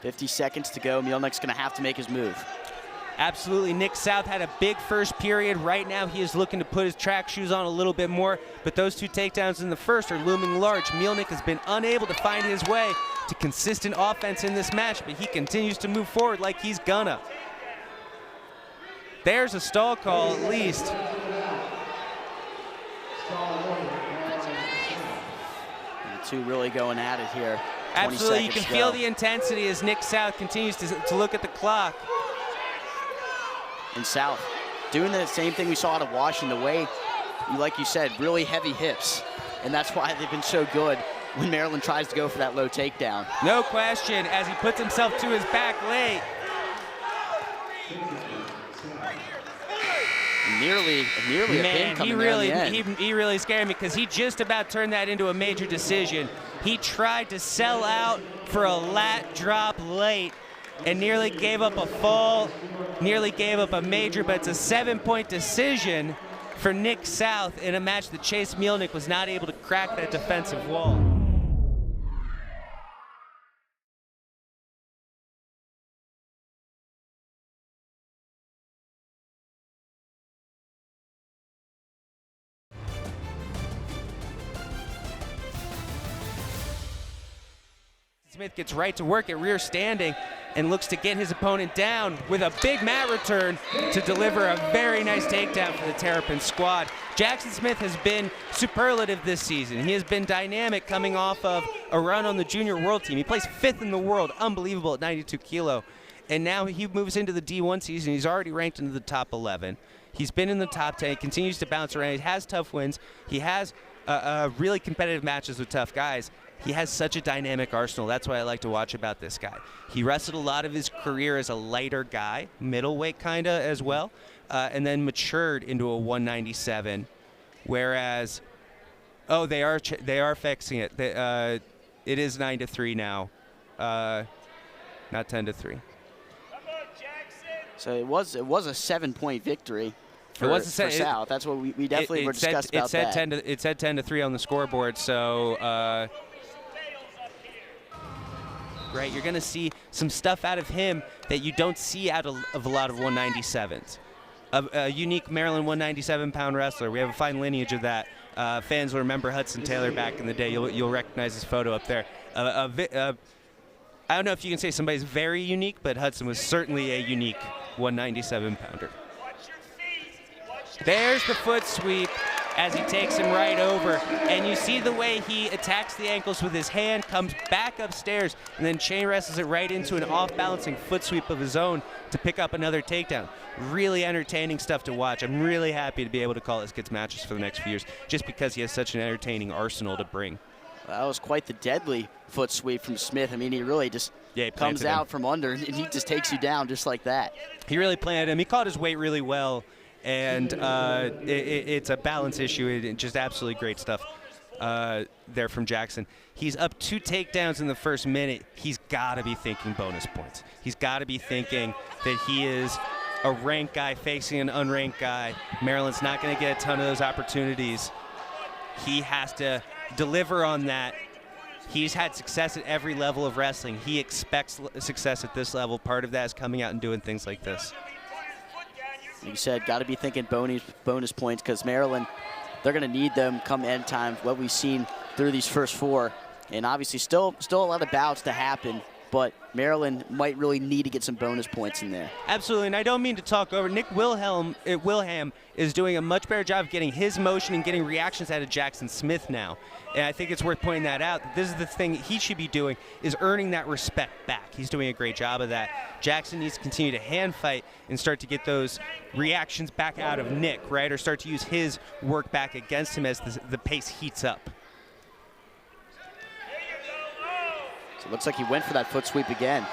50 seconds to go. Mielnik's going to have to make his move. Absolutely. Nick South had a big first period. Right now he is looking to put his track shoes on a little bit more, but those 2 takedowns in the first are looming large. Mielnik has been unable to find his way to consistent offense in this match, but he continues to move forward like he's gonna. There's a stall call at least. The 2 really going at it here. Absolutely, you can feel the intensity as Nick South continues to look at the clock. And South doing the same thing we saw out of Washington, the way, like you said, really heavy hips. And that's why they've been so good when Maryland tries to go for that low takedown. No question, as he puts himself to his back late. Nearly a pin coming down the end. He really scared me because he just about turned that into a major decision. He tried to sell out for a lat drop late and nearly gave up a fall, nearly gave up a major, but it's a 7-point decision for Nick South in a match that Chase Mielnik was not able to crack that defensive wall. Smith gets right to work at rear standing and looks to get his opponent down with a big mat return to deliver a very nice takedown for the Terrapin squad. Jackson Smith has been superlative this season. He has been dynamic coming off of a run on the junior world team. He placed 5th in the world, unbelievable at 92 kilo. And now he moves into the D1 season. He's already ranked into the top 11. He's been in the top 10. He continues to bounce around. He has tough wins. He has really competitive matches with tough guys. He has such a dynamic arsenal. That's what I like to watch about this guy. He wrestled a lot of his career as a lighter guy, middleweight kind of as well, and then matured into a 197. Whereas, oh, they are fixing it. It is 9-3 now, not 10-3. So it was a 7-point victory for South. That's what we definitely were discussed about that. It said 10-3 on the scoreboard. So. Right, you're going to see some stuff out of him that you don't see out of a lot of 197s. A unique Maryland 197-pound wrestler. We have a fine lineage of that. Fans will remember Hudson Taylor back in the day. You'll recognize his photo up there. I don't know if you can say somebody's very unique, but Hudson was certainly a unique 197-pounder. There's the foot sweep. as he takes him right over. And you see the way he attacks the ankles with his hand, comes back upstairs, and then chain wrestles it right into an off-balancing foot sweep of his own to pick up another takedown. Really entertaining stuff to watch. I'm really happy to be able to call this kid's matches for the next few years, just because he has such an entertaining arsenal to bring. That was quite the deadly foot sweep from Smith. I mean, he really just comes out from under, and he just takes you down just like that. He really planted him. He caught his weight really well, and it's a balance issue. Just absolutely great stuff there from Jackson. He's up 2 takedowns in the first minute. He's got to be thinking bonus points. He's got to be thinking that he is a ranked guy facing an unranked guy. Maryland's not going to get a ton of those opportunities. He has to deliver on that. He's had success at every level of wrestling. He expects success at this level. Part of that is coming out and doing things like this. Like you said, got to be thinking bonus points, because Maryland, they're going to need them come end time, what we've seen through these first 4. And obviously still a lot of bouts to happen, but Maryland might really need to get some bonus points in there. Absolutely, and I don't mean to talk over. Nick Willham is doing a much better job of getting his motion and getting reactions out of Jackson Smith now. And I think it's worth pointing that out. This is the thing he should be doing, is earning that respect back. He's doing a great job of that. Jackson needs to continue to hand fight and start to get those reactions back out of Nick, right? Or start to use his work back against him as the pace heats up. So it looks like he went for that foot sweep again.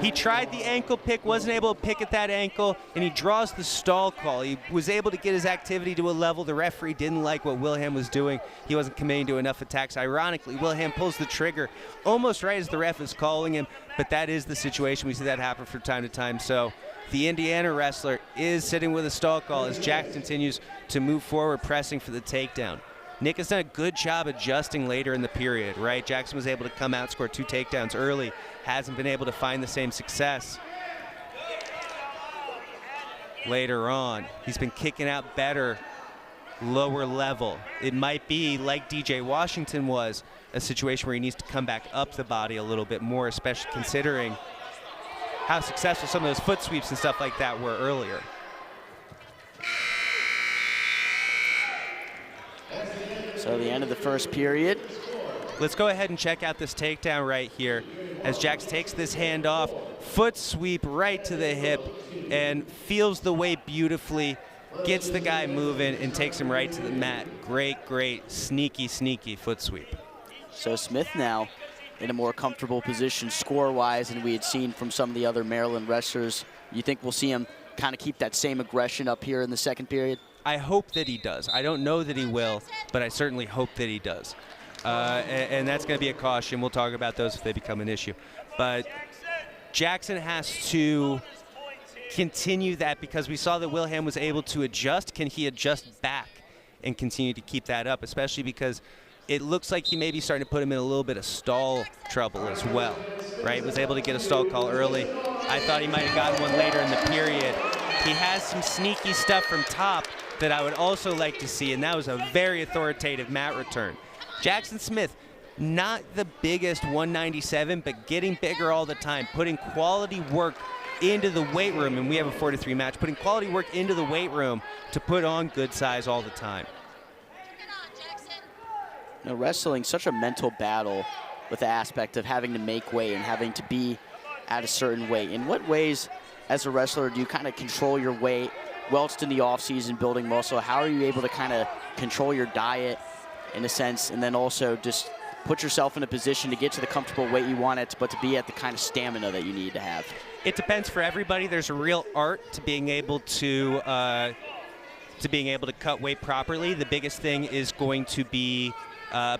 He tried the ankle pick, wasn't able to pick at that ankle, and he draws the stall call. He was able to get his activity to a level the referee didn't like what Willham was doing. He wasn't committing to enough attacks. Ironically, Willham pulls the trigger almost right as the ref is calling him, but that is the situation. We see that happen from time to time. So the Indiana wrestler is sitting with a stall call as Jack continues to move forward, pressing for the takedown. Nick has done a good job adjusting later in the period, right? Jackson was able to come out and score 2 takedowns early, hasn't been able to find the same success later on. He's been kicking out better, lower level. It might be, like DJ Washington was, a situation where he needs to come back up the body a little bit more, especially considering how successful some of those foot sweeps and stuff like that were earlier. So the end of the first period. Let's go ahead and check out this takedown right here as Jax takes this hand off, foot sweep right to the hip, and feels the weight beautifully, gets the guy moving, and takes him right to the mat. Great, great, sneaky, sneaky foot sweep. So Smith now in a more comfortable position score-wise than we had seen from some of the other Maryland wrestlers. You think we'll see him kind of keep that same aggression up here in the second period? I hope that he does. I don't know that he will, but I certainly hope that he does. And that's going to be a caution. We'll talk about those if they become an issue. But Jackson has to continue that, because we saw that Willham was able to adjust. Can he adjust back and continue to keep that up, especially because it looks like he may be starting to put him in a little bit of stall trouble as well, right? Was able to get a stall call early. I thought he might have gotten one later in the period. He has some sneaky stuff from top that I would also like to see, and that was a very authoritative mat return. Jackson Smith, not the biggest 197, but getting bigger all the time, putting quality work into the weight room, and we have a 4-3 match, putting quality work into the weight room to put on good size all the time. You know, wrestling, such a mental battle with the aspect of having to make weight and having to be at a certain weight. In what ways, as a wrestler, do you kind of control your weight whilst in the off-season building muscle? How are you able to kind of control your diet in a sense, and then also just put yourself in a position to get to the comfortable weight you want it, but to be at the kind of stamina that you need to have? It depends for everybody. There's a real art to being able to cut weight properly. The biggest thing is going to be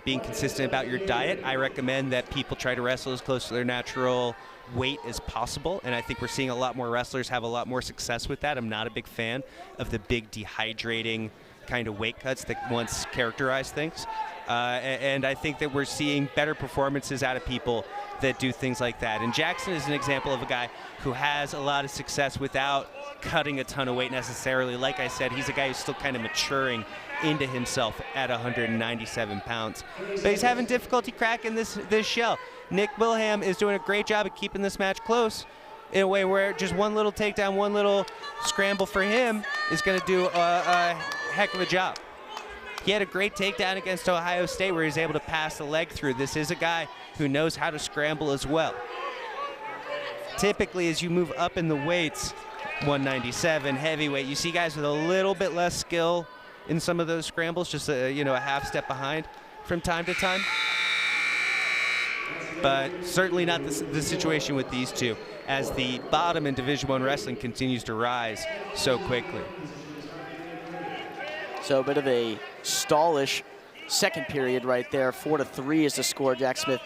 being consistent about your diet. I recommend that people try to wrestle as close to their natural weight as possible, and I think we're seeing a lot more wrestlers have a lot more success with that. I'm not a big fan of the big dehydrating kind of weight cuts that once characterized things, and I think that we're seeing better performances out of people that do things like that. And Jackson is an example of a guy who has a lot of success without cutting a ton of weight necessarily. Like I said, he's a guy who's still kind of maturing into himself at 197 pounds. But he's having difficulty cracking this shell. Nick Willham is doing a great job of keeping this match close in a way where just one little takedown, one little scramble for him is going to do a heck of a job. He had a great takedown against Ohio State where he was able to pass the leg through. This is a guy who knows how to scramble as well. Typically, as you move up in the weights, 197 heavyweight, you see guys with a little bit less skill in some of those scrambles, just a half step behind from time to time. But certainly not the situation with these two, as the bottom in Division I wrestling continues to rise so quickly. So a bit of a stallish second period right there. 4-3 is the score. Jack Smith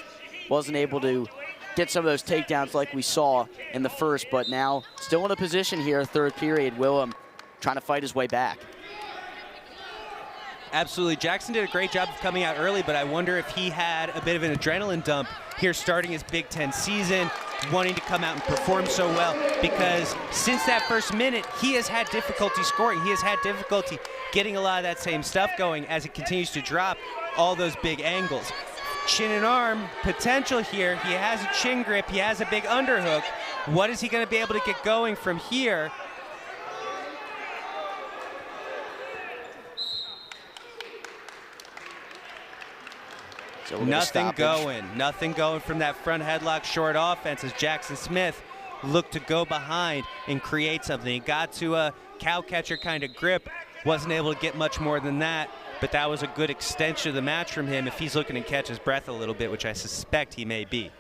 wasn't able to get some of those takedowns like we saw in the first, but now still in a position here, third period. Willham trying to fight his way back. Absolutely. Jackson did a great job of coming out early, but I wonder if he had a bit of an adrenaline dump here starting his Big Ten season, wanting to come out and perform so well, because since that first minute, he has had difficulty scoring. He has had difficulty getting a lot of that same stuff going as it continues to drop all those big angles. Chin and arm potential here. He has a chin grip. He has a big underhook. What is he going to be able to get going from here? So nothing going from that front headlock short offense as Jackson Smith looked to go behind and create something. He got to a cow catcher kind of grip, wasn't able to get much more than that, but that was a good extension of the match from him if he's looking to catch his breath a little bit, which I suspect he may be.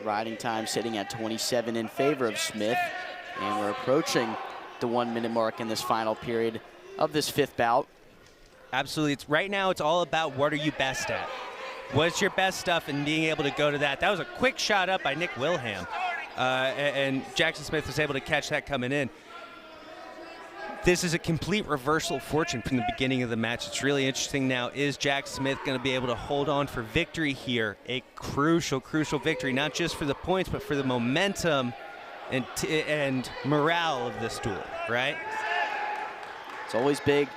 Riding time sitting at 27 in favor of Smith, and we're approaching the 1 minute mark in this final period of this fifth bout. Absolutely. Right now it's all about what are you best at. What's your best stuff and being able to go to that. That was a quick shot up by Nick Willham, and Jackson Smith was able to catch that coming in. This is a complete reversal of fortune from the beginning of the match. It's really interesting now. Is Jack Smith going to be able to hold on for victory here? A crucial, crucial victory, not just for the points, but for the momentum and morale of this duel, right? It's always big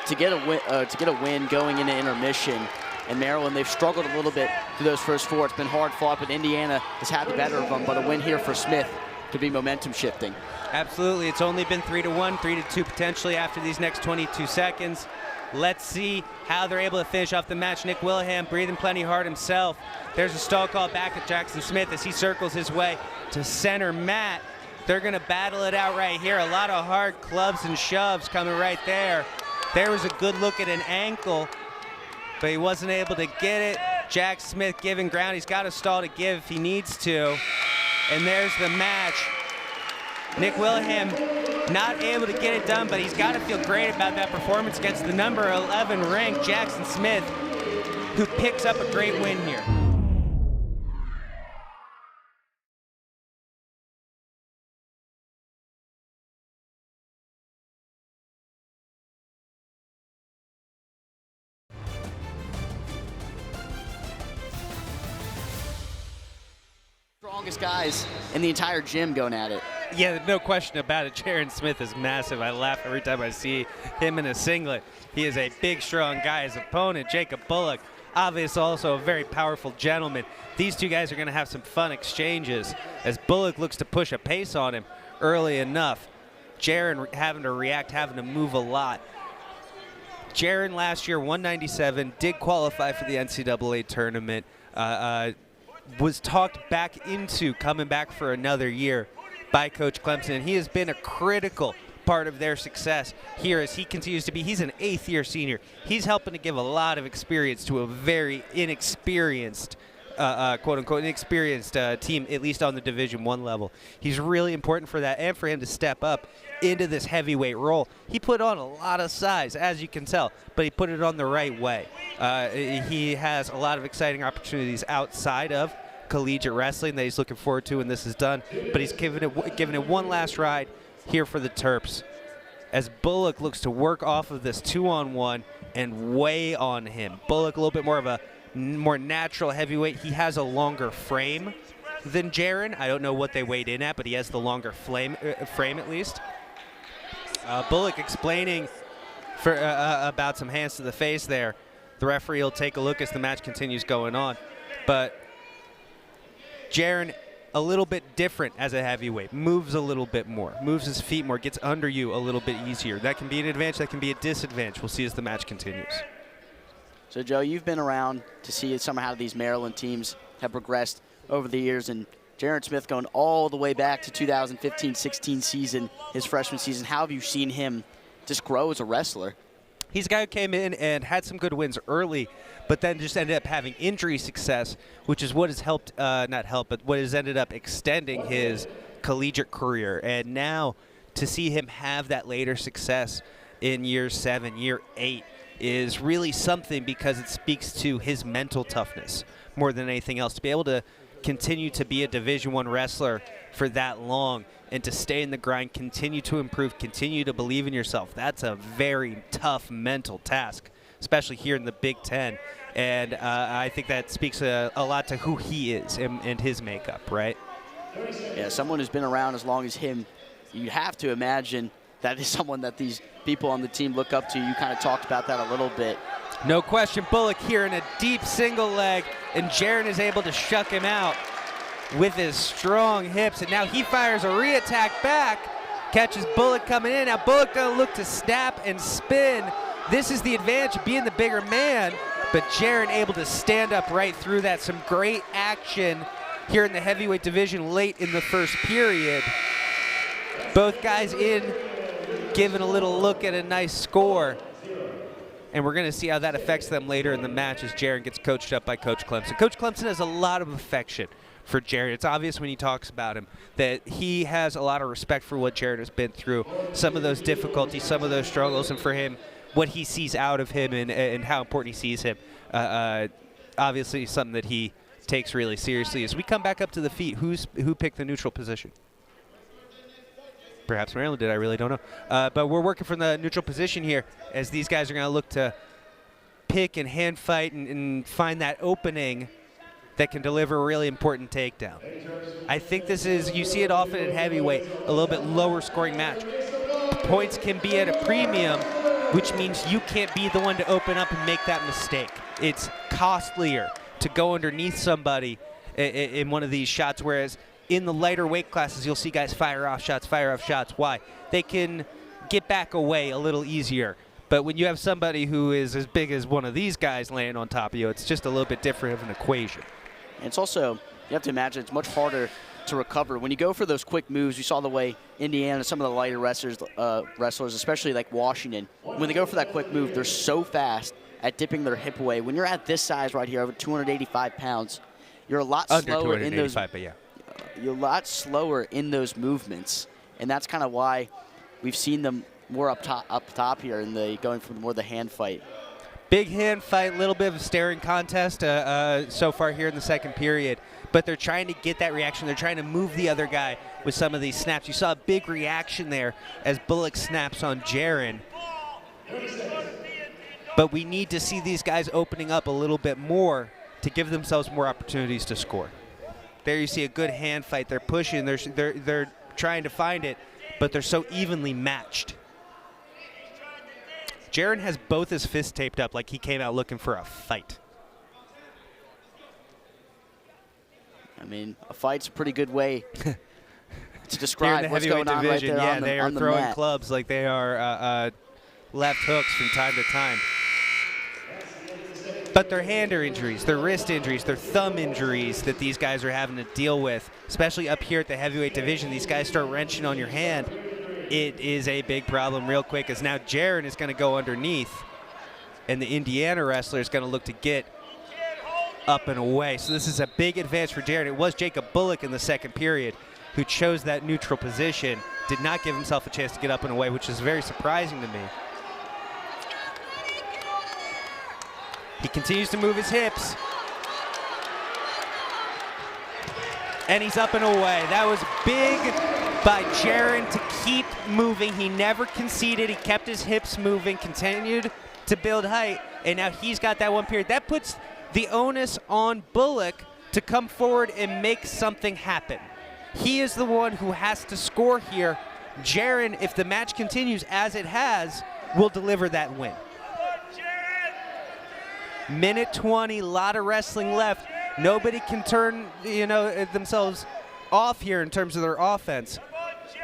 to get a win going into intermission. And Maryland, they've struggled a little bit through those first four. It's been hard fought, but Indiana has had the better of them. But a win here for Smith could be momentum shifting. Absolutely. It's only been 3-1, 3-2 potentially after these next 22 seconds. Let's see how they're able to finish off the match. Nick Willham breathing plenty hard himself. There's a stall call back at Jackson Smith as he circles his way to center mat. They're going to battle it out right here. A lot of hard clubs and shoves coming right there. There was a good look at an ankle, but he wasn't able to get it. Jack Smith giving ground. He's got a stall to give if he needs to. And there's the match. Nick Willham not able to get it done, but he's got to feel great about that performance against the number 11 ranked Jackson Smith, who picks up a great win here. Strongest guys in the entire gym going at it. Yeah, no question about it. Jaron Smith is massive. I laugh every time I see him in a singlet. He is a big, strong guy. His opponent, Jacob Bullock, obviously also a very powerful gentleman. These two guys are going to have some fun exchanges as Bullock looks to push a pace on him early enough. Jaron having to react, having to move a lot. Jaron last year, 197, did qualify for the NCAA tournament. Was talked back into coming back for another year by Coach Clemson, and he has been a critical part of their success here as he continues to be. He's an 8th-year senior. He's helping to give a lot of experience to a very inexperienced, quote-unquote, inexperienced team, at least on the Division I level. He's really important for that and for him to step up into this heavyweight role. He put on a lot of size, as you can tell, but he put it on the right way. He has a lot of exciting opportunities outside of collegiate wrestling that he's looking forward to when this is done, but he's given it one last ride here for the Terps as Bullock looks to work off of this 2-on-1 and weigh on him. Bullock a little bit more of a more natural heavyweight. He has a longer frame than Jaron. I don't know what they weighed in at, but he has the longer frame at least. Bullock explaining about some hands to the face there. The referee will take a look as the match continues going on. But Jaron a little bit different as a heavyweight, moves a little bit more, moves his feet more, gets under you a little bit easier. That can be an advantage, that can be a disadvantage. We'll see as the match continues. So, Joe, you've been around to see somehow how these Maryland teams have progressed over the years, and Jaron Smith going all the way back to 2015-16 season, his freshman season. How have you seen him just grow as a wrestler? He's a guy who came in and had some good wins early, but then just ended up having injury success, which is what has helped, not helped, but what has ended up extending his collegiate career. And now to see him have that later success in year 7, year 8 is really something, because it speaks to his mental toughness more than anything else. To be able to continue to be a Division I wrestler for that long and to stay in the grind, continue to improve, continue to believe in yourself, that's a very tough mental task, especially here in the Big Ten. And I think that speaks a lot to who he is and his makeup, right? Yeah, someone who's been around as long as him, you have to imagine that is someone that these people on the team look up to. You kind of talked about that a little bit. No question. Bullock here in a deep single leg, and Jaron is able to shuck him out with his strong hips, and now he fires a re-attack back, catches Bullock coming in. Now Bullock gonna look to snap and spin. This is the advantage of being the bigger man, but Jaron able to stand up right through that. Some great action here in the heavyweight division late in the first period. Both guys in, giving a little look at a nice score. And we're going to see how that affects them later in the match as Jaron gets coached up by Coach Clemson. Coach Clemson has a lot of affection for Jaron. It's obvious when he talks about him that he has a lot of respect for what Jaron has been through, some of those difficulties, some of those struggles, and for him, what he sees out of him and how important he sees him. Obviously something that he takes really seriously. As we come back up to the feet, who picked the neutral position? Perhaps Maryland did, I really don't know. But we're working from the neutral position here as these guys are going to look to pick and hand fight and find that opening that can deliver a really important takedown. I think this is, you see it often in heavyweight, a little bit lower scoring match. Points can be at a premium, which means you can't be the one to open up and make that mistake. It's costlier to go underneath somebody in one of these shots, whereas in the lighter weight classes, you'll see guys fire off shots. Why? They can get back away a little easier. But when you have somebody who is as big as one of these guys laying on top of you, it's just a little bit different of an equation. And it's also, you have to imagine, it's much harder to recover. When you go for those quick moves, you saw the way Indiana, some of the lighter wrestlers, especially like Washington, when they go for that quick move, they're so fast at dipping their hip away. When you're at this size right here, over 285 pounds, you're a lot slower in those. But yeah. You're a lot slower in those movements, and that's kind of why we've seen them more up top here, and going for more the hand fight. Big hand fight, little bit of a staring contest so far here in the second period, but they're trying to get that reaction. They're trying to move the other guy with some of these snaps. You saw a big reaction there as Bullock snaps on Jaron. But we need to see these guys opening up a little bit more to give themselves more opportunities to score. There you see a good hand fight. They're pushing, they're trying to find it, but they're so evenly matched. Jaron has both his fists taped up like he came out looking for a fight. I mean, a fight's a pretty good way to describe what's going on right there yeah, on the they are throwing clubs like they are left hooks from time to time. But they're hand injuries, their wrist injuries, their thumb injuries that these guys are having to deal with, especially up here at the heavyweight division. These guys start wrenching on your hand. It is a big problem real quick, as now Jaron is going to go underneath, and the Indiana wrestler is going to look to get up and away. So this is a big advance for Jaron. It was Jacob Bullock in the second period who chose that neutral position, did not give himself a chance to get up and away, which is very surprising to me. He continues to move his hips. And he's up and away. That was big by Jaron to keep moving. He never conceded. He kept his hips moving, continued to build height, and now he's got that one period. That puts the onus on Bullock to come forward and make something happen. He is the one who has to score here. Jaron, if the match continues as it has, will deliver that win. Minute 20, a lot of wrestling left. Nobody can turn, themselves off here in terms of their offense.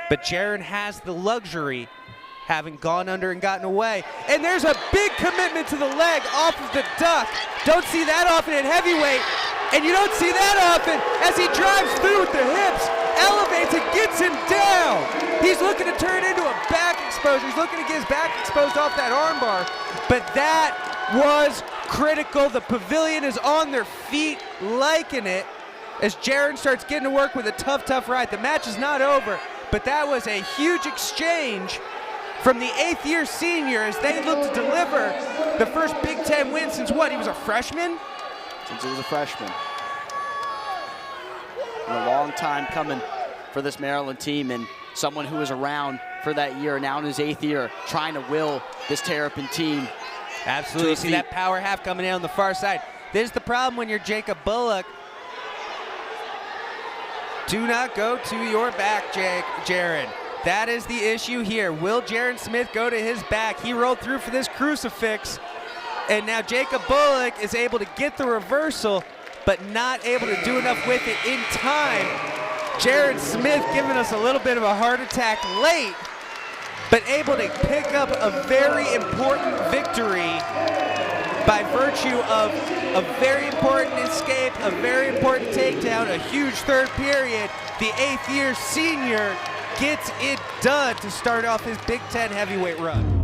But Jaron has the luxury, having gone under and gotten away. And there's a big commitment to the leg off of the duck. Don't see that often at heavyweight. And you don't see that often as he drives through with the hips, elevates and gets him down. He's looking to turn into a back exposure. He's looking to get his back exposed off that armbar. But that was critical. The pavilion is on their feet, liking it, as Jaron starts getting to work with a tough, tough ride. The match is not over, but that was a huge exchange from the 8th-year senior as they look to deliver the first Big Ten win since what? He was a freshman? Since he was a freshman. And a long time coming for this Maryland team, and someone who was around for that year, now in his 8th year, trying to will this Terrapin team. Absolutely. See that power half coming in on the far side. This is the problem when you're Jacob Bullock. Do not go to your back, Jaron. That is the issue here. Will Jaron Smith go to his back? He rolled through for this crucifix. And now Jacob Bullock is able to get the reversal, but not able to do enough with it in time. Jaron Smith giving us a little bit of a heart attack late, but able to pick up a very important victory by virtue of a very important escape, a very important takedown, a huge third period. The 8th-year senior gets it done to start off his Big Ten heavyweight run.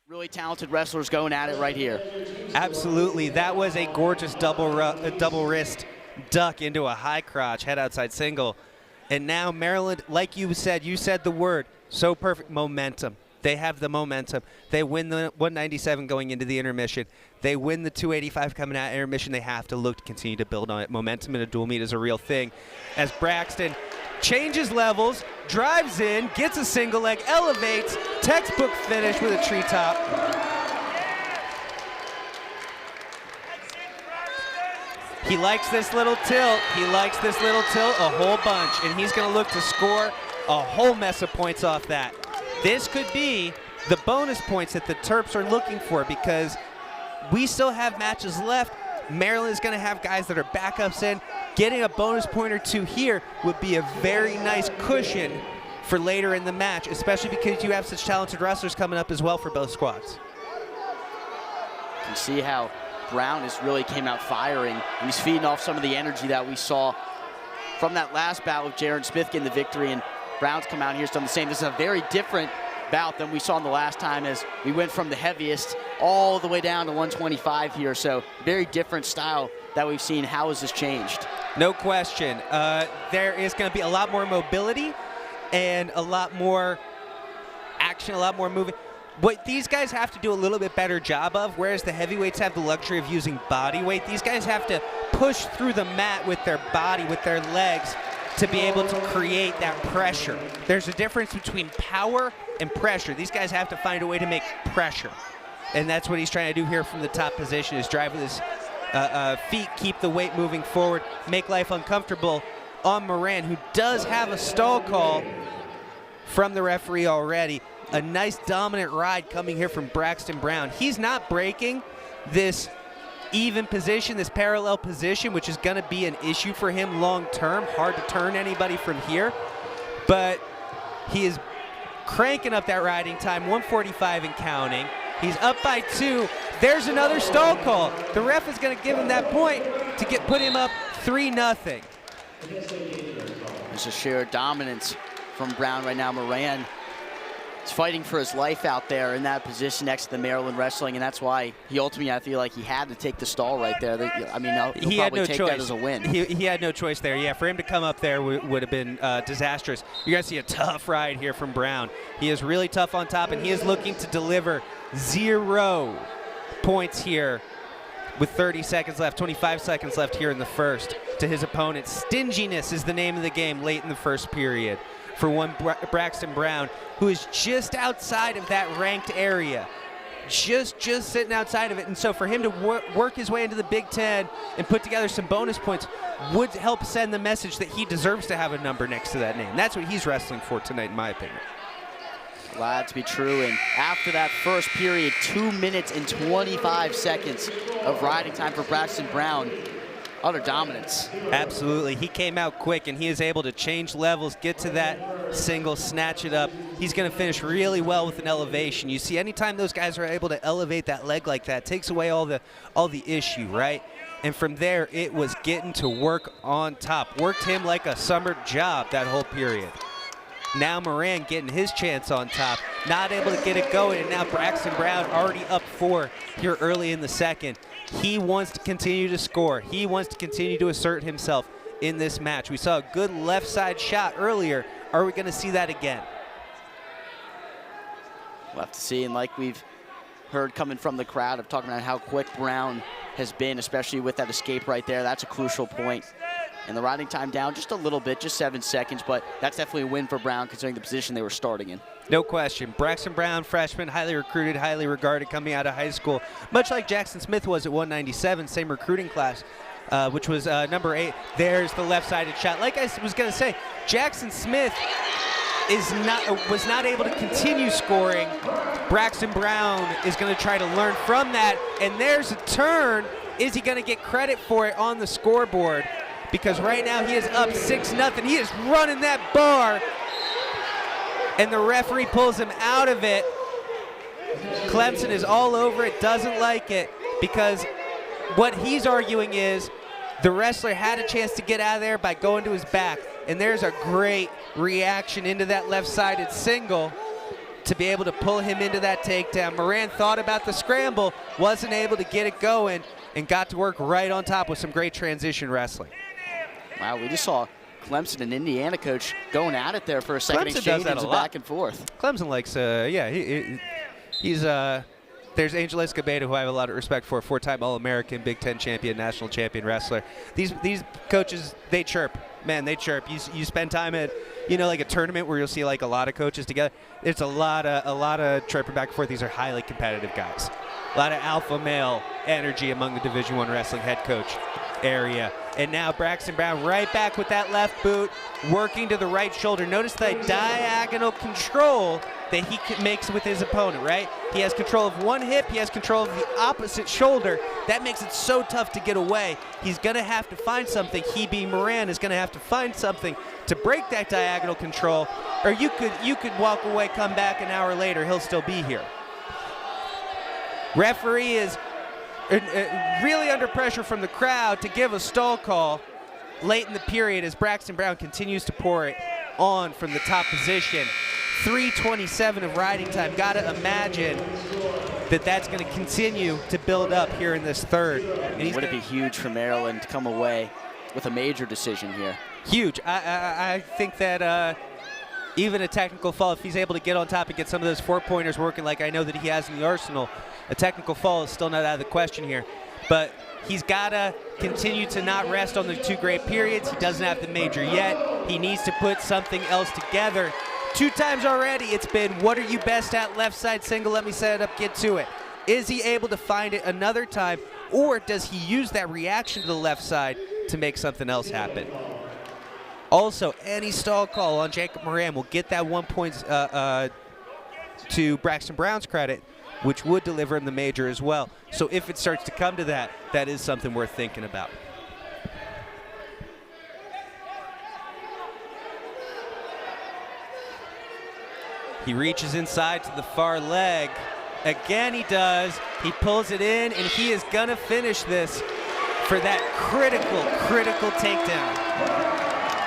Really talented wrestlers going at it right here. Absolutely. That was a gorgeous double wrist duck into a high crotch, head outside single. And now Maryland, like you said the word, so perfect, momentum. They have the momentum. They win the 197 going into the intermission. They win the 285 coming out of intermission. They have to look to continue to build on it. Momentum in a dual meet is a real thing. As Braxton changes levels, drives in, gets a single leg, elevates, textbook finish with a treetop. He likes this little tilt. He likes this little tilt a whole bunch, and he's going to look to score a whole mess of points off that. This could be the bonus points that the Terps are looking for, because we still have matches left. Maryland is going to have guys that are backups in. Getting a bonus point or two here would be a very nice cushion for later in the match, especially because you have such talented wrestlers coming up as well for both squads. You can see how Brown has really came out firing, and he's feeding off some of the energy that we saw from that last bout with Jaron Smith getting the victory, and Brown's come out here, done the same. This is a very different bout than we saw in the last time, as we went from the heaviest all the way down to 125 here. So very different style that we've seen. How has this changed? No question. There is going to be a lot more mobility and a lot more action, a lot more moving. What these guys have to do a little bit better job of, whereas the heavyweights have the luxury of using body weight, these guys have to push through the mat with their body, with their legs, to be able to create that pressure. There's a difference between power and pressure. These guys have to find a way to make pressure. And that's what he's trying to do here from the top position, is drive with his feet, keep the weight moving forward, make life uncomfortable on Moran, who does have a stall call from the referee already. A nice dominant ride coming here from Braxton Brown. He's not breaking this even position, this parallel position, which is going to be an issue for him long term. Hard to turn anybody from here, but he is cranking up that riding time, 145 and counting. He's up by 2. There's another stall call. The ref is going to give him that point to put him up 3-0. There's a sheer dominance from Brown right now. Moran is fighting for his life out there in that position next to the Maryland wrestling, and that's why he ultimately, I feel like he had to take the stall right there. I mean, he'll probably take that as a win. He had no choice there. Yeah, for him to come up there would have been disastrous. You're going to see a tough ride here from Brown. He is really tough on top, and he is looking to deliver 0 points here with 30 seconds left, 25 seconds left here in the first to his opponent. Stinginess is the name of the game late in the first period for one Braxton Brown, who is just outside of that ranked area. just sitting outside of it. And so for him to work his way into the Big Ten and put together some bonus points would help send the message that he deserves to have a number next to that name. That's what he's wrestling for tonight, in my opinion. Glad to be true. And after that first period, 2 minutes and 25 seconds of riding time for Braxton Brown. Utter dominance. Absolutely. He came out quick, and he is able to change levels, get to that single, snatch it up. He's going to finish really well with an elevation. You see, anytime those guys are able to elevate that leg like that, takes away all the issue, right? And from there, it was getting to work on top. Worked him like a summer job that whole period. Now Moran getting his chance on top, not able to get it going, and now Braxton Brown already up 4 here early in the second. He wants to continue to score. He wants to continue to assert himself in this match. We saw a good left side shot earlier. Are we going to see that again? We'll have to see, and like we've heard coming from the crowd of talking about how quick Brown has been, especially with that escape right there. That's a crucial point. And the riding time down just a little bit, just 7 seconds, but that's definitely a win for Brown considering the position they were starting in. No question. Braxton Brown, freshman, highly recruited, highly regarded coming out of high school, much like Jackson Smith was at 197, same recruiting class, which was number 8. There's the left-sided shot. Like I was going to say, Jackson Smith was not able to continue scoring. Braxton Brown is going to try to learn from that, and there's a turn. Is he going to get credit for it on the scoreboard? Because right now he is up 6-0. He is running that bar, and the referee pulls him out of it. Clemson is all over it, doesn't like it, because what he's arguing is the wrestler had a chance to get out of there by going to his back, and there's a great reaction into that left-sided single to be able to pull him into that takedown. Moran thought about the scramble, wasn't able to get it going, and got to work right on top with some great transition wrestling. Wow, we just saw Clemson and Indiana coach going at it there for a second. Clemson exchange does that a lot. back and forth. Clemson likes, he's there's Angel Escobedo, who I have a lot of respect for, 4-time All-American, Big Ten champion, national champion wrestler. These coaches, they chirp. Man, they chirp. You spend time at, like a tournament where you'll see like a lot of coaches together. It's a lot of chirping back and forth. These are highly competitive guys. A lot of alpha male energy among the Division I wrestling head coach area. And now Braxton Brown right back with that left boot, working to the right shoulder. Notice the diagonal control that he makes with his opponent, right? He has control of one hip, he has control of the opposite shoulder. That makes it so tough to get away. He's gonna have to find something. He being Moran is gonna have to find something to break that diagonal control, or you could walk away, come back an hour later, he'll still be here. Referee is really under pressure from the crowd to give a stall call late in the period as Braxton Brown continues to pour it on from the top position. 3:27 of riding time. Gotta imagine that that's going to continue to build up here in this third. And would it be huge for Maryland to come away with a major decision here? Huge. I think that even a technical fall, if he's able to get on top and get some of those 4-pointers working like I know that he has in the arsenal, a technical fall is still not out of the question here. But he's got to continue to not rest on the 2 great periods. He doesn't have the major yet. He needs to put something else together. 2 times already it's been, what are you best at? Left side single, let me set it up, get to it. Is he able to find it another time, or does he use that reaction to the left side to make something else happen? Also, any stall call on Jacob Moran will get that 1 point to Braxton Brown's credit, which would deliver him the major as well. So if it starts to come to that, that is something worth thinking about. He reaches inside to the far leg. Again, he does. He pulls it in, and he is gonna finish this for that critical takedown.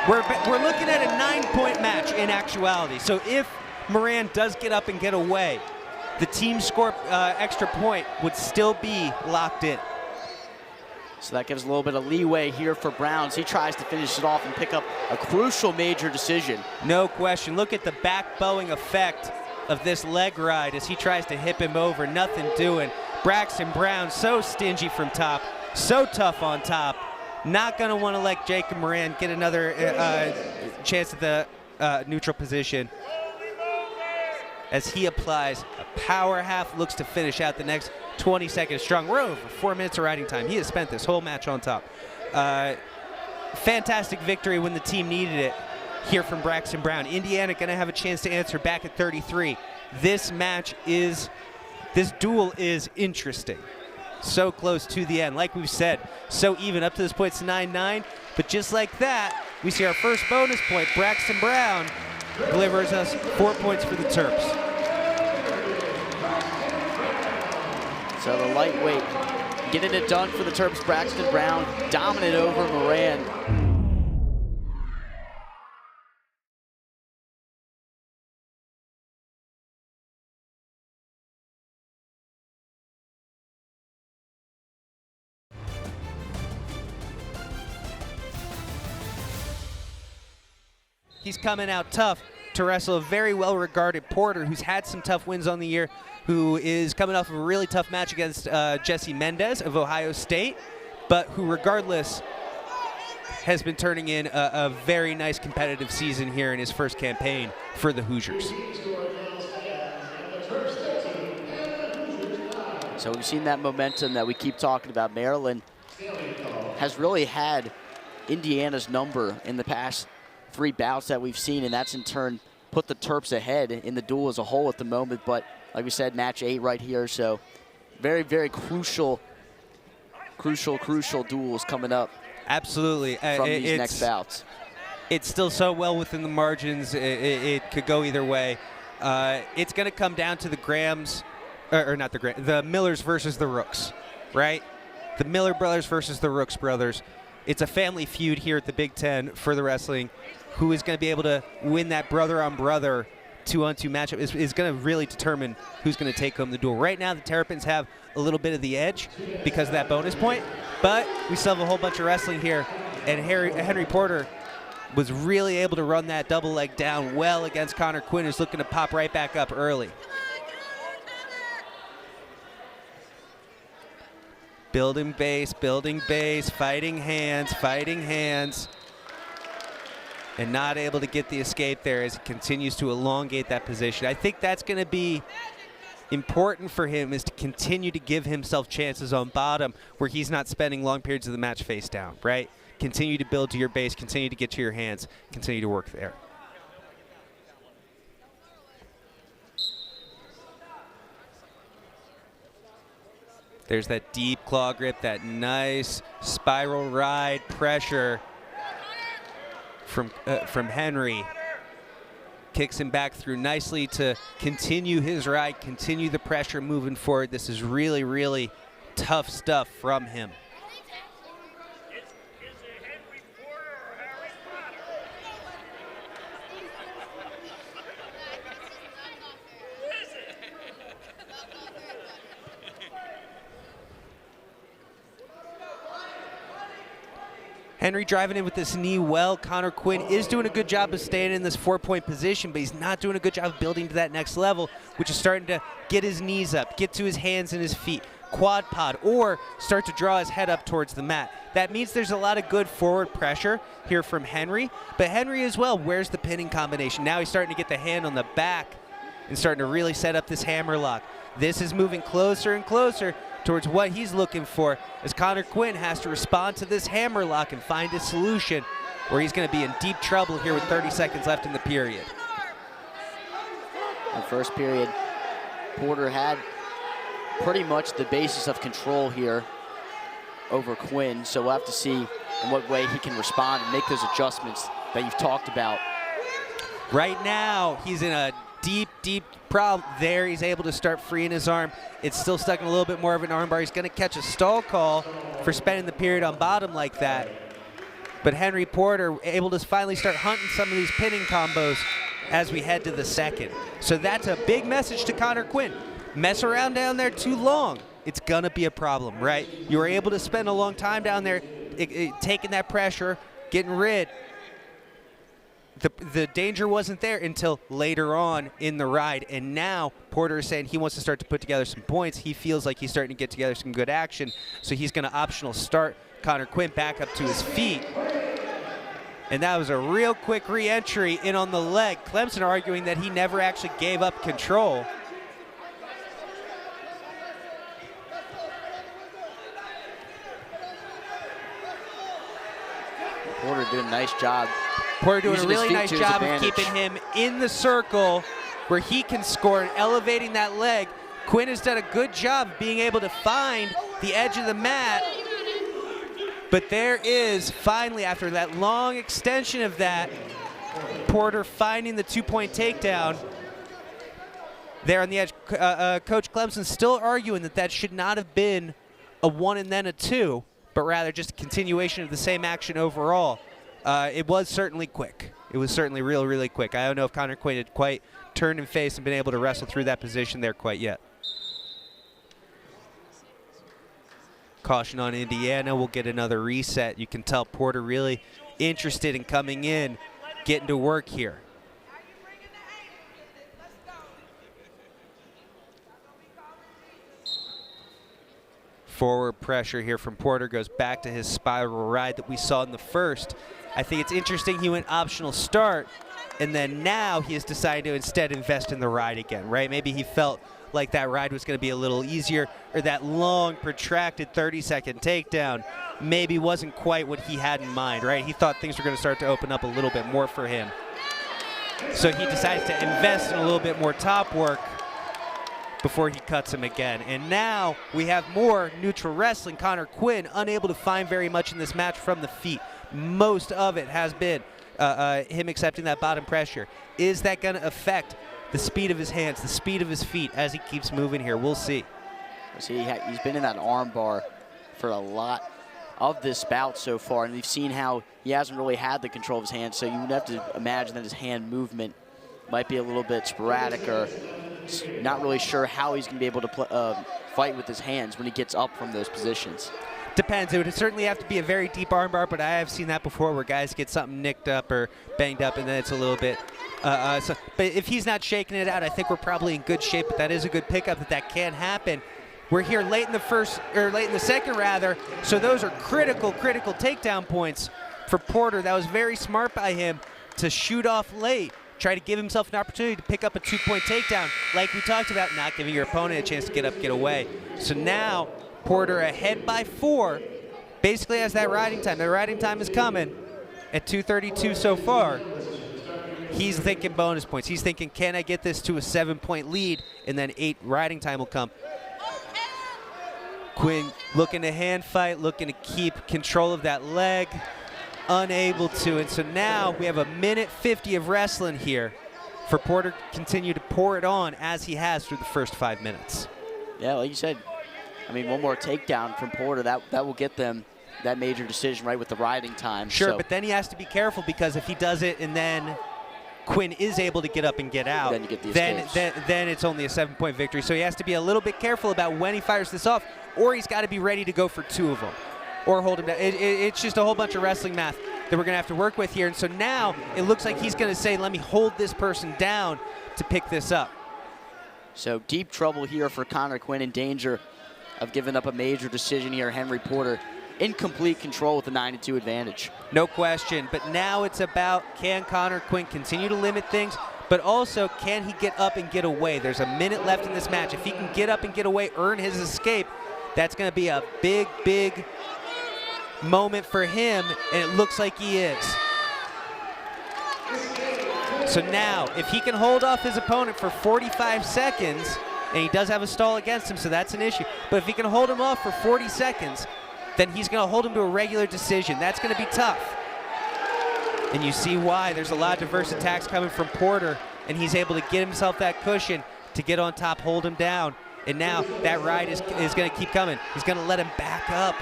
We're looking at a 9-point match in actuality. So if Moran does get up and get away, the team score extra point would still be locked in. So that gives a little bit of leeway here for Browns. He tries to finish it off and pick up a crucial major decision. No question. Look at the back bowing effect of this leg ride as he tries to hip him over. Nothing doing. Braxton Brown so stingy from top, so tough on top. Not going to want to let Jacob Moran get another chance at the neutral position. as he applies a power half, looks to finish out the next 20 seconds strong. We're over 4 minutes of riding time. He has spent this whole match on top. Fantastic victory when the team needed it here from Braxton Brown. Indiana going to have a chance to answer back at 33. This duel is interesting. So close to the end. Like we've said, so even. Up to this point, it's 9-9. But just like that, we see our first bonus point. Braxton Brown delivers us 4 points for the Terps. So the lightweight getting it done for the Terps. Braxton Brown dominant over Moran. He's coming out tough to wrestle a very well-regarded Porter who's had some tough wins on the year, who is coming off of a really tough match against Jesse Mendez of Ohio State, but who regardless has been turning in a very nice competitive season here in his first campaign for the Hoosiers. So we've seen that momentum that we keep talking about. Maryland has really had Indiana's number in the past 3 bouts that we've seen, and that's in turn put the Terps ahead in the duel as a whole at the moment. But like we said, match 8 right here, so very, very crucial duels coming up. Absolutely. From these next bouts. It's still so well within the margins. It could go either way. It's going to come down to the Grahams, or not the Grahams, the Millers versus the Rooks, right? The Miller brothers versus the Rooks brothers. It's a family feud here at the Big Ten for the wrestling. Who is going to be able to win that brother-on-brother 2-on-2 matchup is going to really determine who's going to take home the duel. Right now, the Terrapins have a little bit of the edge because of that bonus point, but we still have a whole bunch of wrestling here, and Henry Porter was really able to run that double leg down well against Connor Quinn, who's looking to pop right back up early. Building base, fighting hands. And not able to get the escape there as he continues to elongate that position. I think that's going to be important for him, is to continue to give himself chances on bottom where he's not spending long periods of the match face down, right? Continue to build to your base, continue to get to your hands, continue to work there. There's that deep claw grip, that nice spiral ride pressure from Henry. Kicks him back through nicely to continue his ride, continue the pressure moving forward. This is really, really tough stuff from him. Is it Henry Porter or Harry Potter? Who is it? Henry driving in with this knee well. Connor Quinn is doing a good job of staying in this 4-point position, but he's not doing a good job of building to that next level, which is starting to get his knees up, get to his hands and his feet, quad pod, or start to draw his head up towards the mat. That means there's a lot of good forward pressure here from Henry, but Henry as well, where's the pinning combination? Now he's starting to get the hand on the back and starting to really set up this hammer lock. This is moving closer and closer towards what he's looking for, as Connor Quinn has to respond to this hammer lock and find a solution, where he's going to be in deep trouble here with 30 seconds left in the period. In the first period, Porter had pretty much the basis of control here over Quinn, so we'll have to see in what way he can respond and make those adjustments that you've talked about. Right now, he's in a deep problem there. He's able to start freeing his arm. It's still stuck in a little bit more of an armbar. He's going to catch a stall call for spending the period on bottom like that. But Henry Porter able to finally start hunting some of these pinning combos as we head to the second. So that's a big message to Connor Quinn. Mess around down there too long, it's going to be a problem, right? You were able to spend a long time down there taking that pressure, getting rid. The danger wasn't there until later on in the ride, and now Porter is saying he wants to start to put together some points. He feels like he's starting to get together some good action, so he's going to optional start Connor Quinn back up to his feet. And that was a real quick re-entry in on the leg. Clemson arguing that he never actually gave up control. Porter doing a nice job. Porter doing a using his really feet nice to his job of advantage. keeping him in the circle where he can score and elevating that leg. Quinn has done a good job of being able to find the edge of the mat. But there is finally, after that long extension of that, Porter finding the two-point takedown there on the edge. Coach Clemson still arguing that that should not have been a 1 and then a 2, but rather just a continuation of the same action overall. It was certainly quick. It was certainly really quick. I don't know if Connor Quinn had quite turned and faced and been able to wrestle through that position there quite yet. Caution on Indiana. We'll get another reset. You can tell Porter really interested in coming in, getting to work here. Forward pressure here from Porter, goes back to his spiral ride that we saw in the first. I think it's interesting he went optional start, and then now he has decided to instead invest in the ride again, right? Maybe he felt like that ride was going to be a little easier, or that long, protracted 30-second takedown maybe wasn't quite what he had in mind, right? He thought things were going to start to open up a little bit more for him. So he decides to invest in a little bit more top work before he cuts him again. And now we have more neutral wrestling. Connor Quinn unable to find very much in this match from the feet. Most of it has been him accepting that bottom pressure. Is that going to affect the speed of his hands, the speed of his feet as he keeps moving here? We'll see. See, he's been in that arm bar for a lot of this bout so far, and we've seen how he hasn't really had the control of his hands, so you would have to imagine that his hand movement might be a little bit sporadic, or not really sure how he's going to be able to fight with his hands when he gets up from those positions. Depends. It would certainly have to be a very deep arm bar, but I have seen that before where guys get something nicked up or banged up, and then it's a little bit. But if he's not shaking it out, I think we're probably in good shape. But that is a good pickup that can happen. We're here late in the second rather. So those are critical takedown points for Porter. That was very smart by him to shoot off late. Try to give himself an opportunity to pick up a 2-point takedown, like we talked about, not giving your opponent a chance to get up, get away. So now Porter ahead by 4, basically has that riding time. The riding time is coming at 2:32 so far. He's thinking bonus points. He's thinking, can I get this to a 7-point lead, and then 8 riding time will come. Quinn looking to hand fight, looking to keep control of that leg. Unable to, and so now we have a minute 50 of wrestling here for Porter to continue to pour it on as he has through the first 5 minutes. Yeah, like you said, I mean, one more takedown from Porter, that will get them that major decision right with the riding time. Sure, so, but then he has to be careful, because if he does it and then Quinn is able to get up and get out, then you get the then it's only a 7-point victory. So he has to be a little bit careful about when he fires this off, or he's got to be ready to go for 2 of them. Or hold him down. It's just a whole bunch of wrestling math that we're going to have to work with here. And so now it looks like he's going to say, let me hold this person down to pick this up. So deep trouble here for Connor Quinn, in danger of giving up a major decision here. Henry Porter in complete control with the 9-2 advantage. No question. But now it's about, can Connor Quinn continue to limit things, but also can he get up and get away? There's a minute left in this match. If he can get up and get away, earn his escape, that's going to be a big moment for him, and it looks like he is. So now, if he can hold off his opponent for 45 seconds, and he does have a stall against him, so that's an issue, but if he can hold him off for 40 seconds, then he's going to hold him to a regular decision. That's going to be tough. And you see why. There's a lot of diverse attacks coming from Porter, and he's able to get himself that cushion to get on top, hold him down. And now that ride is going to keep coming. He's going to let him back up.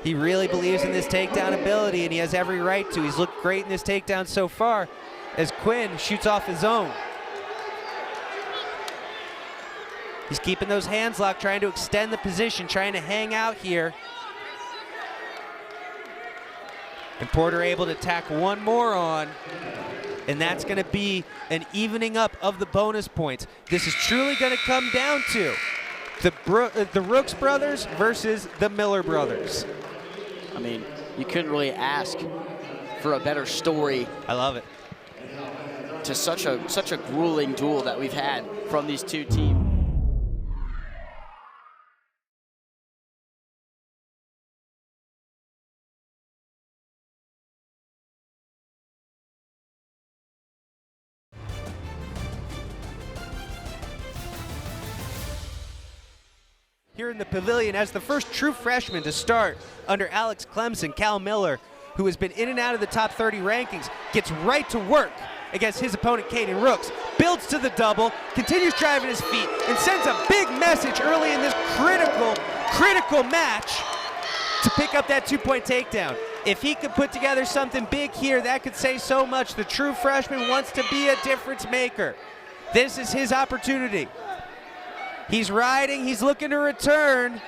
He really believes in this takedown ability, and he has every right to. He's looked great in this takedown so far as Quinn shoots off his own. He's keeping those hands locked, trying to extend the position, trying to hang out here. And Porter able to tack one more on, and that's going to be an evening up of the bonus points. This is truly going to come down to the Rooks brothers versus the Miller brothers. I mean, you couldn't really ask for a better story. I love it. To such a grueling duel that we've had from these two teams. Here in the pavilion as the first true freshman to start under Alex Clemson, Cal Miller, who has been in and out of the top 30 rankings, gets right to work against his opponent, Caden Rooks, builds to the double, continues driving his feet, and sends a big message early in this critical match to pick up that 2-point takedown. If he could put together something big here, that could say so much. The true freshman wants to be a difference maker. This is his opportunity. He's riding, he's looking to return.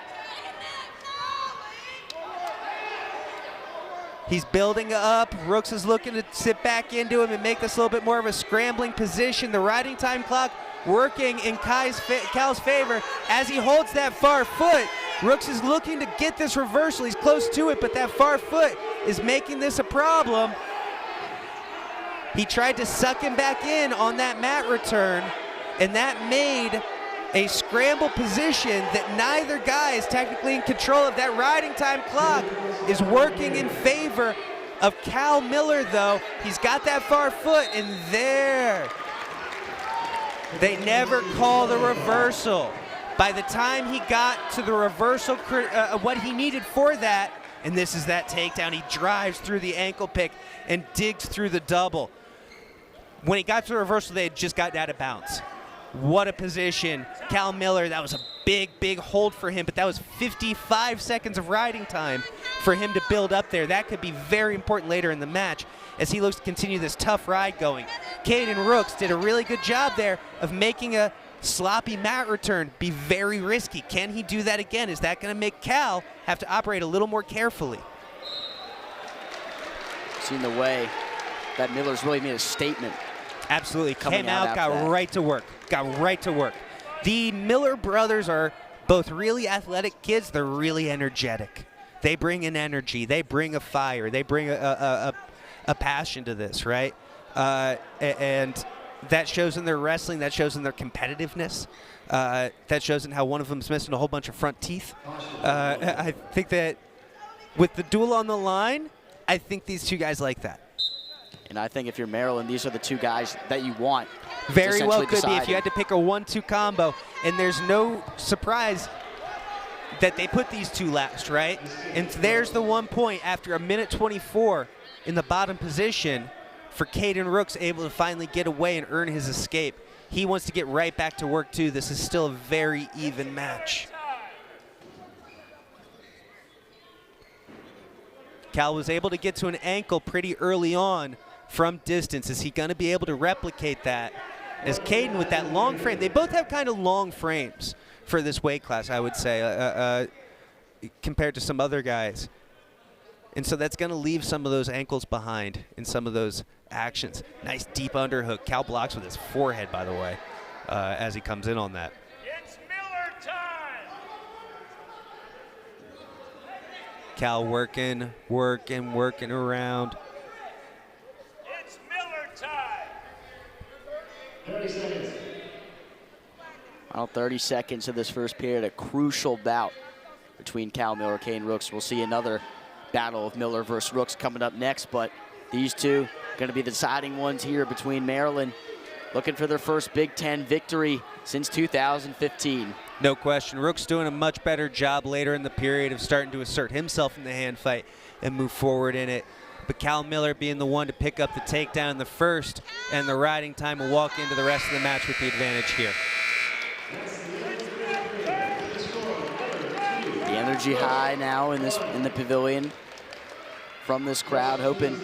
He's building up. Rooks is looking to sit back into him and make this a little bit more of a scrambling position. The riding time clock working in Cal's favor as he holds that far foot. Rooks is looking to get this reversal. He's close to it, but that far foot is making this a problem. He tried to suck him back in on that mat return, and that made a scramble position that neither guy is technically in control of. That riding time clock is working in favor of Cal Miller, though. He's got that far foot, and there. They never call the reversal. By the time he got to the reversal, what he needed for that, and this is that takedown, he drives through the ankle pick and digs through the double. When he got to the reversal, they had just gotten out of bounds. What a position. Cal Miller, that was a big hold for him, but that was 55 seconds of riding time for him to build up there. That could be very important later in the match as he looks to continue this tough ride going. Caden Rooks did a really good job there of making a sloppy mat return be very risky. Can he do that again? Is that going to make Cal have to operate a little more carefully? Seen the way that Miller's really made a statement. Absolutely. Came out, got right to work. Got right to work. The Miller brothers are both really athletic kids. They're really energetic. They bring an energy. They bring a fire. They bring a passion to this, right? And that shows in their wrestling. That shows in their competitiveness. That shows in how one of them's missing a whole bunch of front teeth. I think that with the duel on the line, I think these two guys like that. And I think if you're Maryland, these are the two guys that you want. Very well could be if you had to pick a 1-2 combo. And there's no surprise that they put these two last, right? And there's the 1 point after a minute 24 in the bottom position for Caden Rooks, able to finally get away and earn his escape. He wants to get right back to work too. This is still a very even match. Cal was able to get to an ankle pretty early on from distance. Is he going to be able to replicate that? As Caden with that long frame, they both have kind of long frames for this weight class, I would say, compared to some other guys. And so that's going to leave some of those ankles behind in some of those actions. Nice deep underhook. Cal blocks with his forehead, by the way, as he comes in on that. It's Miller time. Cal working around. It's Miller time. 30 seconds. Final 30 seconds of this first period, a crucial bout between Cal Miller and Caden Rooks. We'll see another battle of Miller versus Rooks coming up next, but these two going to be the deciding ones here between Maryland, looking for their first Big Ten victory since 2015. No question. Rooks doing a much better job later in the period of starting to assert himself in the hand fight and move forward in it. But Cal Miller being the one to pick up the takedown in the first, and the riding time will walk into the rest of the match with the advantage here. The energy high now in the pavilion from this crowd, hoping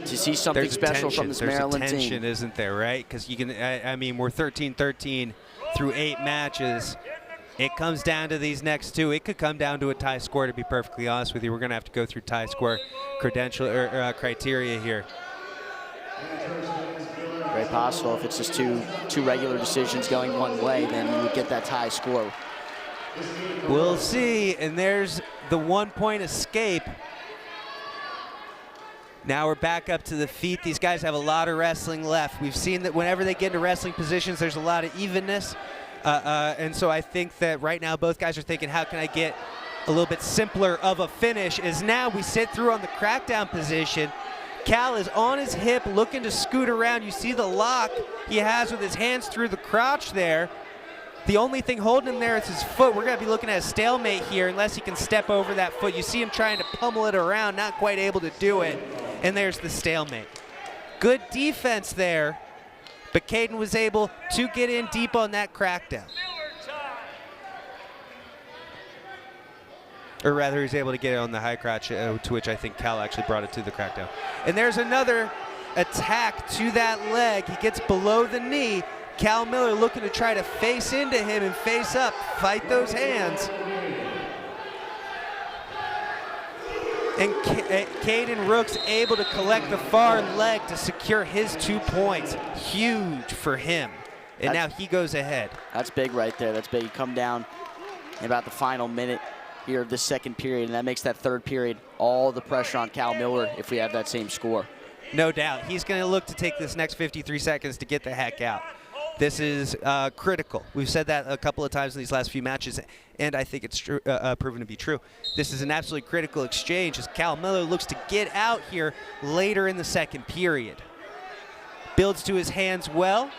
to see something special from this Maryland team. There's a tension, team. Isn't there, right? Because you can, I mean, we're 13-13 through 8 matches. It comes down to these next two. It could come down to a tie score, to be perfectly honest with you. We're going to have to go through tie score criteria here. Very possible. If it's just two regular decisions going one way, then you would get that tie score. We'll see. And there's the 1 point escape Now we're back up to the feet. These guys have a lot of wrestling left. We've seen that whenever they get into wrestling positions, there's a lot of evenness. And so I think that right now both guys are thinking, how can I get a little bit simpler of a finish? As now we sit through on the crackdown position. Cal is on his hip looking to scoot around. You see the lock he has with his hands through the crotch there. The only thing holding him there is his foot. We're going to be looking at a stalemate here unless he can step over that foot. You see him trying to pummel it around, not quite able to do it. And there's the stalemate. Good defense there, but Caden was able to get in deep on that crackdown. Or rather, he was able to get it on the high crotch, to which I think Cal actually brought it to the crackdown. And there's another attack to that leg. He gets below the knee. Cal Miller looking to try to face into him and face up, fight those hands. And Caden Rooks able to collect the far leg to secure his 2 points. Huge for him. And now he goes ahead. That's big right there. That's big. You come down in about the final minute here of the second period, and that makes that third period all the pressure on Cal Miller if we have that same score. No doubt. He's going to look to take this next 53 seconds to get the heck out. This is critical. We've said that a couple of times in these last few matches, and I think it's proven to be true. This is an absolutely critical exchange as Cal Miller looks to get out here later in the second period. Builds to his hands well.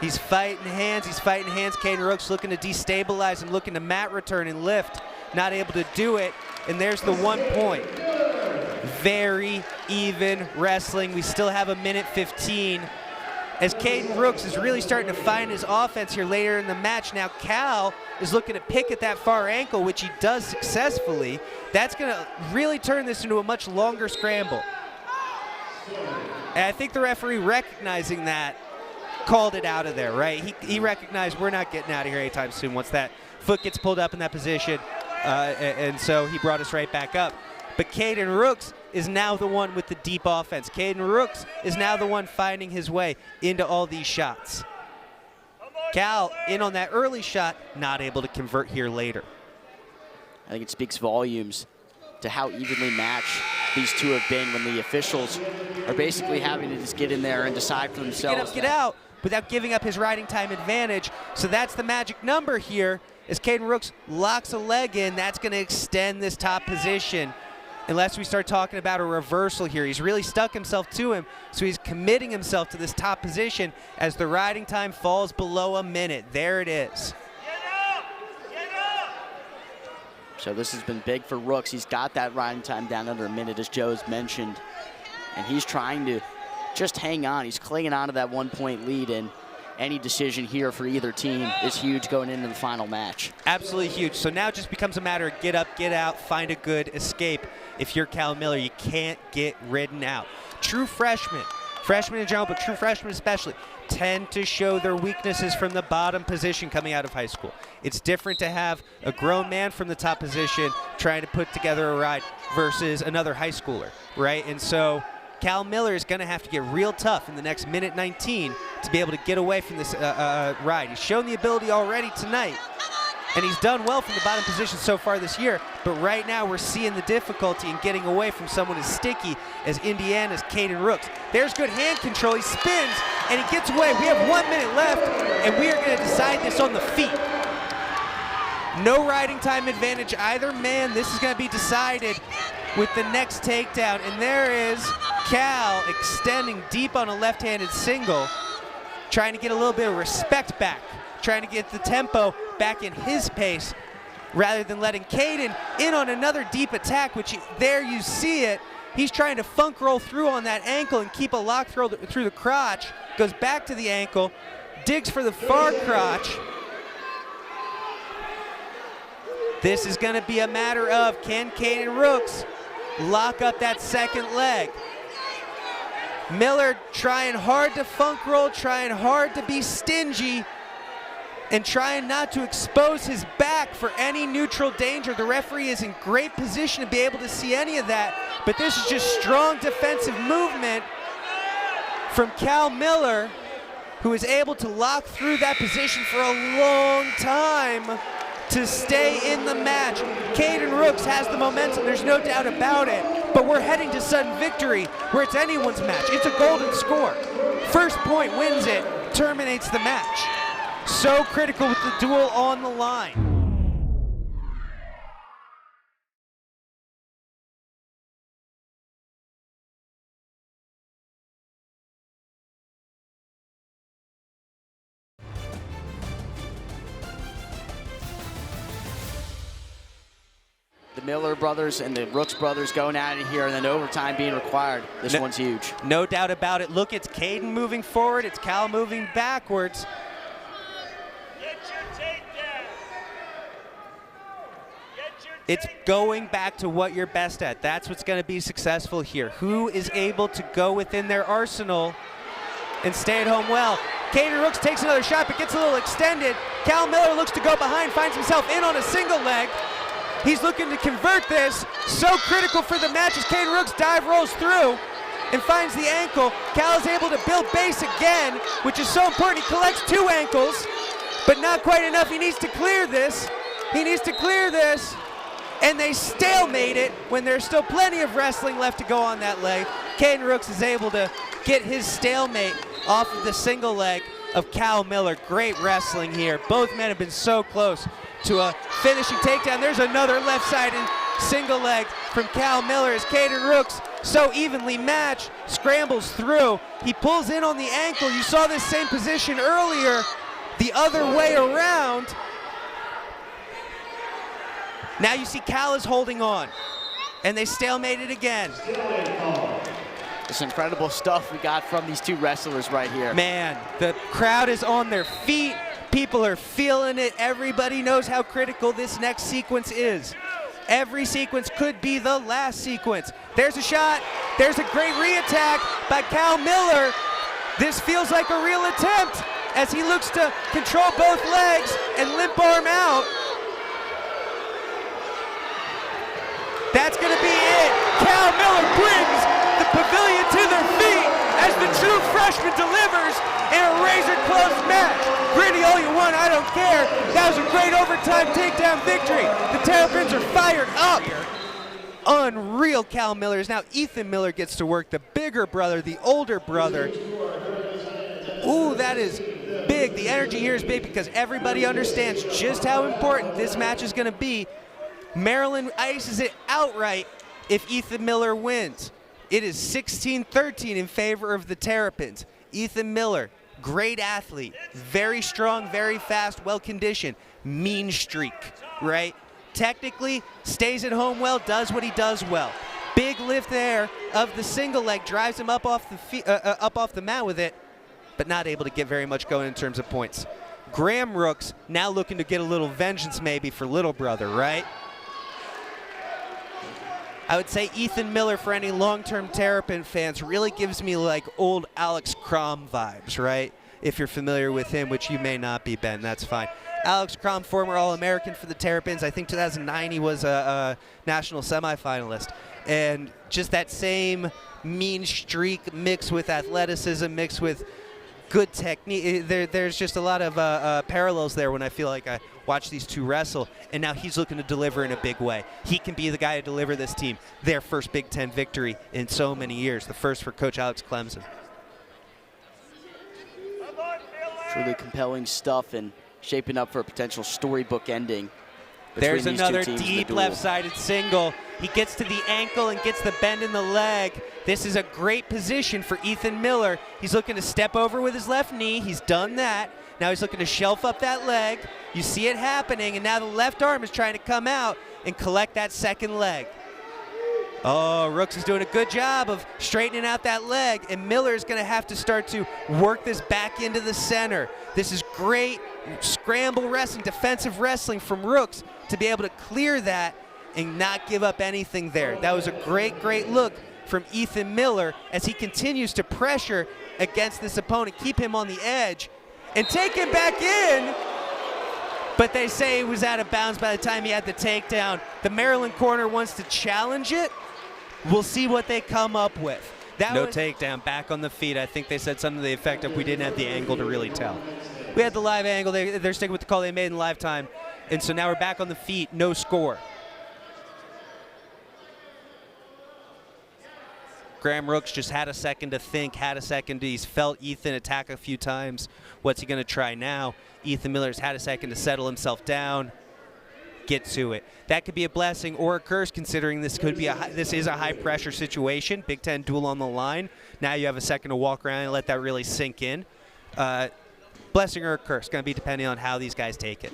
He's fighting hands. He's fighting hands. Caden Rooks looking to destabilize him, looking to mat return and lift. Not able to do it, and there's the 1 point. Very even wrestling. We still have a minute 15. As Caden Rooks is really starting to find his offense here later in the match. Now Cal is looking to pick at that far ankle, which he does successfully. That's going to really turn this into a much longer scramble. And I think the referee, recognizing that, called it out of there, right? He recognized we're not getting out of here anytime soon once that foot gets pulled up in that position. And so he brought us right back up. But Caden Rooks is now the one with the deep offense. Caden Rooks is now the one finding his way into all these shots. Cal in on that early shot, not able to convert here later. I think it speaks volumes to how evenly matched these two have been when the officials are basically having to just get in there and decide for themselves. Get up, get out, without giving up his riding time advantage. So that's the magic number here. As Caden Rooks locks a leg in, that's going to extend this top position. Unless we start talking about a reversal here. He's really stuck himself to him, so he's committing himself to this top position as the riding time falls below a minute. There it is. So this has been big for Rooks. He's got that riding time down under a minute, as Joe's mentioned, and he's trying to just hang on. He's clinging on to that 1 point lead, and any decision here for either team is huge going into the final match. Absolutely huge. So now it just becomes a matter of get up, get out, find a good escape. If you're Cal Miller, you can't get ridden out. True freshmen in general, but true freshmen especially, tend to show their weaknesses from the bottom position coming out of high school. It's different to have a grown man from the top position trying to put together a ride versus another high schooler, right? And so Cal Miller is going to have to get real tough in the next minute 19 to be able to get away from this ride. He's shown the ability already tonight, and he's done well from the bottom position so far this year, but right now we're seeing the difficulty in getting away from someone as sticky as Indiana's Caden Rooks. There's good hand control. He spins, and he gets away. We have 1 minute left, and we are going to decide this on the feet. No riding time advantage either man. This is going to be decided with the next takedown, and there is Cal extending deep on a left-handed single, trying to get a little bit of respect back, trying to get the tempo back in his pace rather than letting Caden in on another deep attack, which there you see it. He's trying to funk roll through on that ankle and keep a lock throw through the crotch, goes back to the ankle, digs for the far crotch. This is going to be a matter of, can Caden Rooks lock up that second leg? Miller trying hard to funk roll, trying hard to be stingy, and trying not to expose his back for any neutral danger. The referee is in great position to be able to see any of that, but this is just strong defensive movement from Cal Miller, who is able to lock through that position for a long time to stay in the match. Caden Rooks has the momentum, there's no doubt about it, but we're heading to sudden victory where it's anyone's match. It's a golden score. First point wins it, terminates the match. So critical with the duel on the line. The Miller brothers and the Rooks brothers going at it here, and then overtime being required. This one's huge. No doubt about it. Look, it's Caden moving forward. It's Cal moving backwards. Get your takedown. Get your It's going back to what you're best at. That's what's going to be successful here. Who is able to go within their arsenal and stay at home well? Caden Rooks takes another shot, but gets a little extended. Cal Miller looks to go behind, finds himself in on a single leg. He's looking to convert this. So critical for the match as Caden Rooks dive rolls through and finds the ankle. Cal is able to build base again, which is so important. He collects 2 ankles, but not quite enough. He needs to clear this. He needs to clear this. And they stalemate it when there's still plenty of wrestling left to go on that leg. Caden Rooks is able to get his stalemate off of the single leg of Cal Miller. Great wrestling here. Both men have been so close to a finishing takedown. There's another left-sided single leg from Cal Miller as Caden Rooks, so evenly matched, scrambles through. He pulls in on the ankle. You saw this same position earlier, the other way around. Now you see Cal is holding on, and they stalemated again. This incredible stuff we got from these 2 wrestlers right here. Man, the crowd is on their feet. People are feeling it. Everybody knows how critical this next sequence is. Every sequence could be the last sequence. There's a shot. There's a great re-attack by Cal Miller. This feels like a real attempt as he looks to control both legs and limp arm out. That's going to be it. Cal Miller brings the pavilion to their feet as the true freshman delivers in a razor-close match. Gritty all you want, I don't care. That was a great overtime takedown victory. The Terrapins are fired up. Unreal Cal Millers. Now Ethan Miller gets to work the bigger brother, the older brother. Ooh, that is big. The energy here is big because everybody understands just how important this match is going to be. Maryland ices it outright if Ethan Miller wins. It is 16-13 in favor of the Terrapins. Ethan Miller, great athlete, very strong, very fast, well-conditioned, mean streak, right? Technically, stays at home well, does what he does well. Big lift there of the single leg, drives him up off the mat with it, but not able to get very much going in terms of points. Graham Rooks now looking to get a little vengeance maybe for little brother, right? I would say Ethan Miller, for any long-term Terrapin fans, really gives me like old Alex Crom vibes, right? If you're familiar with him, which you may not be, Ben, that's fine. Alex Crom, former All-American for the Terrapins. I think 2009 he was a national semifinalist. And just that same mean streak mixed with athleticism, mixed with good technique. There's just a lot of parallels there when I feel like I watch these 2 wrestle, and now he's looking to deliver in a big way. He can be the guy to deliver this team their first Big Ten victory in so many years, the first for Coach Alex Clemson. Truly compelling stuff and shaping up for a potential storybook ending. There's another deep deep left-sided single. He gets to the ankle and gets the bend in the leg. This is a great position for Ethan Miller. He's looking to step over with his left knee. He's done that. Now he's looking to shelf up that leg. You see it happening, and now the left arm is trying to come out and collect that second leg. Oh, Rooks is doing a good job of straightening out that leg, and Miller is going to have to start to work this back into the center. This is great scramble wrestling, defensive wrestling from Rooks to be able to clear that and not give up anything there. That was a great, great look from Ethan Miller as he continues to pressure against this opponent, keep him on the edge, and take him back in. But they say he was out of bounds by the time he had the takedown. The Maryland corner wants to challenge it. We'll see what they come up with. No takedown, back on the feet. I think they said something to the effect of we didn't have the angle to really tell. We had the live angle. They're sticking with the call they made in live time. And so now we're back on the feet, no score. Graham Rooks just had a second to think, he's felt Ethan attack a few times. What's he going to try now? Ethan Miller's had a second to settle himself down, get to it. That could be a blessing or a curse, considering this is a high pressure situation. Big Ten duel on the line. Now you have a second to walk around and let that really sink in. Blessing or a curse, going to be depending on how these guys take it.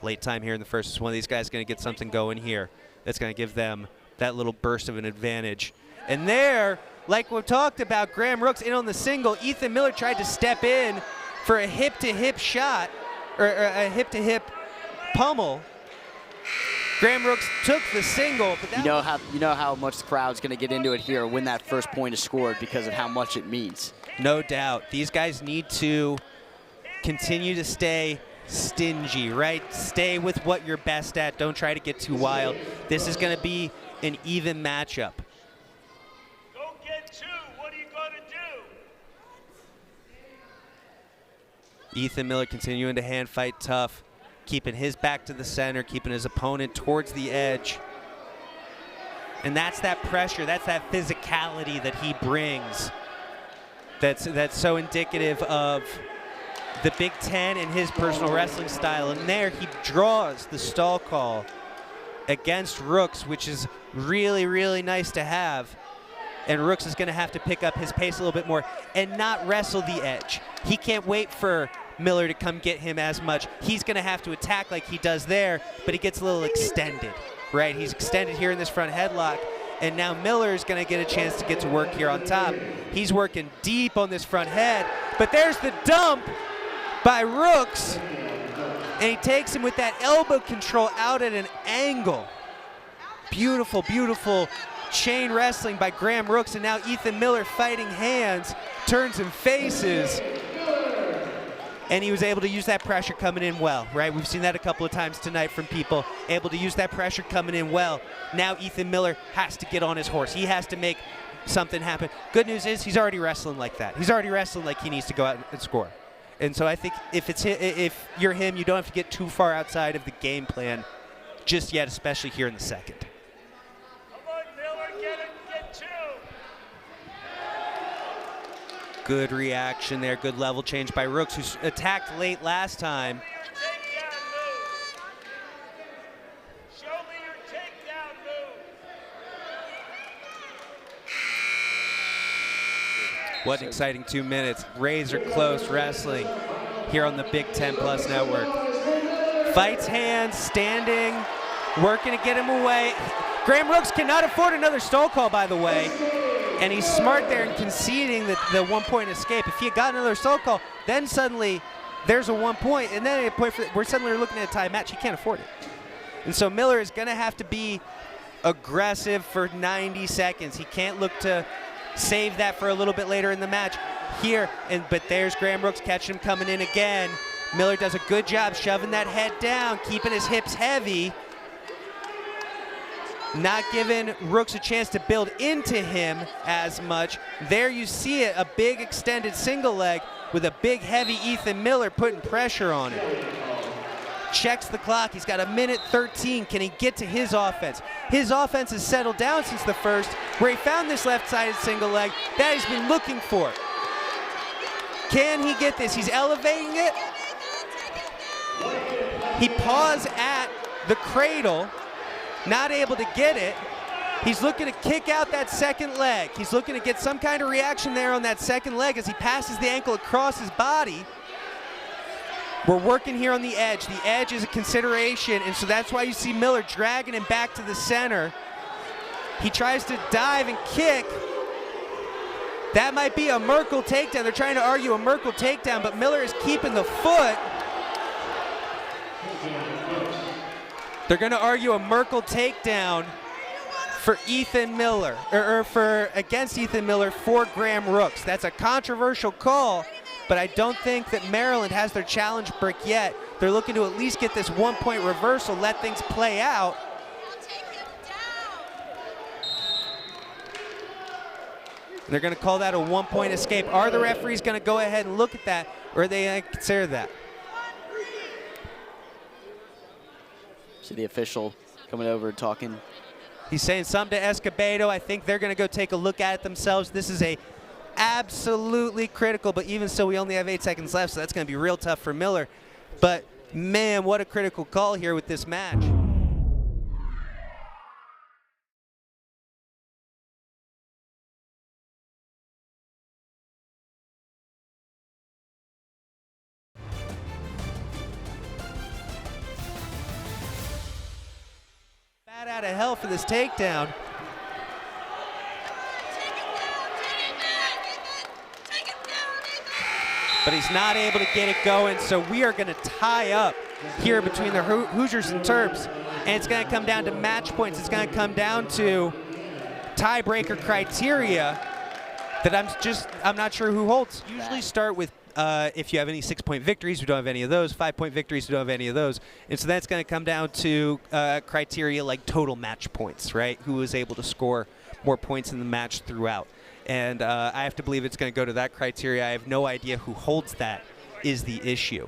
Late time here in the first. Is one of these guys going to get something going here that's going to give them that little burst of an advantage. And there, like we talked about, Graham Rooks in on the single. Ethan Miller tried to step in for a hip-to-hip shot, or a hip-to-hip pummel. Graham Rooks took the single, but that you know how much the crowd's going to get into it here when that first point is scored because of how much it means. No doubt. These guys need to continue to stay stingy, right? Stay with what you're best at. Don't try to get too wild. This is going to be an even matchup. Go get two. What are you going to do? Ethan Miller continuing to hand fight tough, keeping his back to the center, keeping his opponent towards the edge. And that's that pressure, that's that physicality that he brings. That's so indicative of the Big Ten and his personal wrestling style. And there he draws the stall call against Rooks, which is really, really nice to have. And Rooks is going to have to pick up his pace a little bit more and not wrestle the edge. He can't wait for Miller to come get him as much. He's going to have to attack like he does there, but he gets a little extended, right? He's extended here in this front headlock, and now Miller's going to get a chance to get to work here on top. He's working deep on this front head, but there's the dump by Rooks, and he takes him with that elbow control out at an angle. Beautiful, beautiful chain wrestling by Graham Rooks, and now Ethan Miller fighting hands, turns and faces, and he was able to use that pressure coming in well, right? We've seen that a couple of times tonight from people, able to use that pressure coming in well. Now Ethan Miller has to get on his horse. He has to make something happen. Good news is he's already wrestling like that. He's already wrestling like he needs to go out and score. And so I think if you're him, you don't have to get too far outside of the game plan just yet, especially here in the second. Come on, Miller, get two. Good reaction there, good level change by Rooks, who attacked late last time. Takedown move. Show me your takedown move. What an exciting 2 minutes. Razor close wrestling here on the Big Ten Plus Network. Fights hands, standing, working to get him away. Graham Rooks cannot afford another stall call, by the way. And he's smart there in conceding the 1 point escape. If he had got another stall call, then suddenly there's a 1 point, and then a point we're suddenly looking at a tie match. He can't afford it. And so Miller is going to have to be aggressive for 90 seconds. He can't look to save that for a little bit later in the match here. But there's Graham Rooks catching him coming in again. Miller does a good job shoving that head down, keeping his hips heavy, not giving Rooks a chance to build into him as much. There you see it, a big extended single leg with a big heavy Ethan Miller putting pressure on him. Checks the clock, he's got 1:13. Can he get to his offense? His offense has settled down since the first, where he found this left-sided single leg that he's been looking for. Can he get this? He's elevating it. He paused at the cradle, not able to get it. He's looking to kick out that second leg. He's looking to get some kind of reaction there on that second leg as he passes the ankle across his body. We're working here on the edge. The edge is a consideration, and so that's why you see Miller dragging him back to the center. He tries to dive and kick. That might be a Merkel takedown. They're trying to argue a Merkel takedown, but Miller is keeping the foot. They're going to argue a Merkel takedown for Ethan Miller, or for against Ethan Miller for Graham Rooks. That's a controversial call, but I don't think that Maryland has their challenge brick yet. They're looking to at least get this 1 point reversal, let things play out. They're going to call that a 1 point escape. Are the referees going to go ahead and look at that, or are they going to consider that? See the official coming over and talking He's saying something to Escobedo. I think they're going to go take a look at it themselves. This is a absolutely critical, but even so, we only have 8 seconds left, so that's going to be real tough for Miller. But, man, what a critical call here with this match. Bat out of hell for this takedown. But he's not able to get it going, so we are going to tie up here between the Hoosiers and Terps, and it's going to come down to match points. It's going to come down to tiebreaker criteria that I'm not sure who holds. Usually start with if you have any 6-point victories, we don't have any of those. 5-point victories, we don't have any of those. And so that's going to come down to criteria like total match points, right? Who is able to score more points in the match throughout. And I have to believe it's going to go to that criteria. I have no idea who holds that is the issue.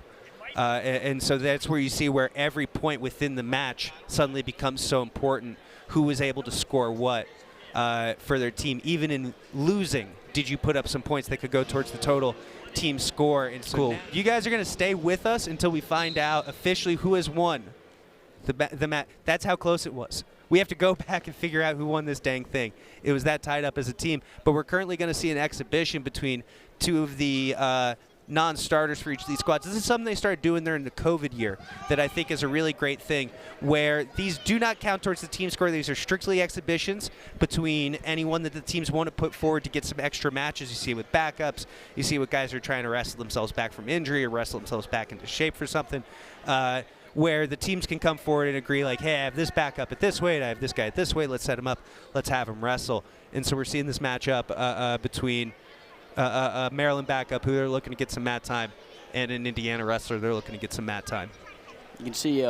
And so that's where you see where every point within the match suddenly becomes so important. Who is able to score what for their team. Even in losing, did you put up some points that could go towards the total team score? And so cool. You guys are going to stay with us until we find out officially who has won the match. That's how close it was. We have to go back and figure out who won this dang thing. It was that tied up as a team. But we're currently going to see an exhibition between two of the non-starters for each of these squads. This is something they started doing during the COVID year that I think is a really great thing, where these do not count towards the team score. These are strictly exhibitions between anyone that the teams want to put forward to get some extra matches. You see it with backups. You see what guys are trying to wrestle themselves back from injury or wrestle themselves back into shape for something. Where the teams can come forward and agree, like, hey, I have this backup at this weight, I have this guy at this weight, let's set him up, let's have him wrestle. And so we're seeing this matchup between a Maryland backup who they're looking to get some mat time and an Indiana wrestler they're looking to get some mat time. You can see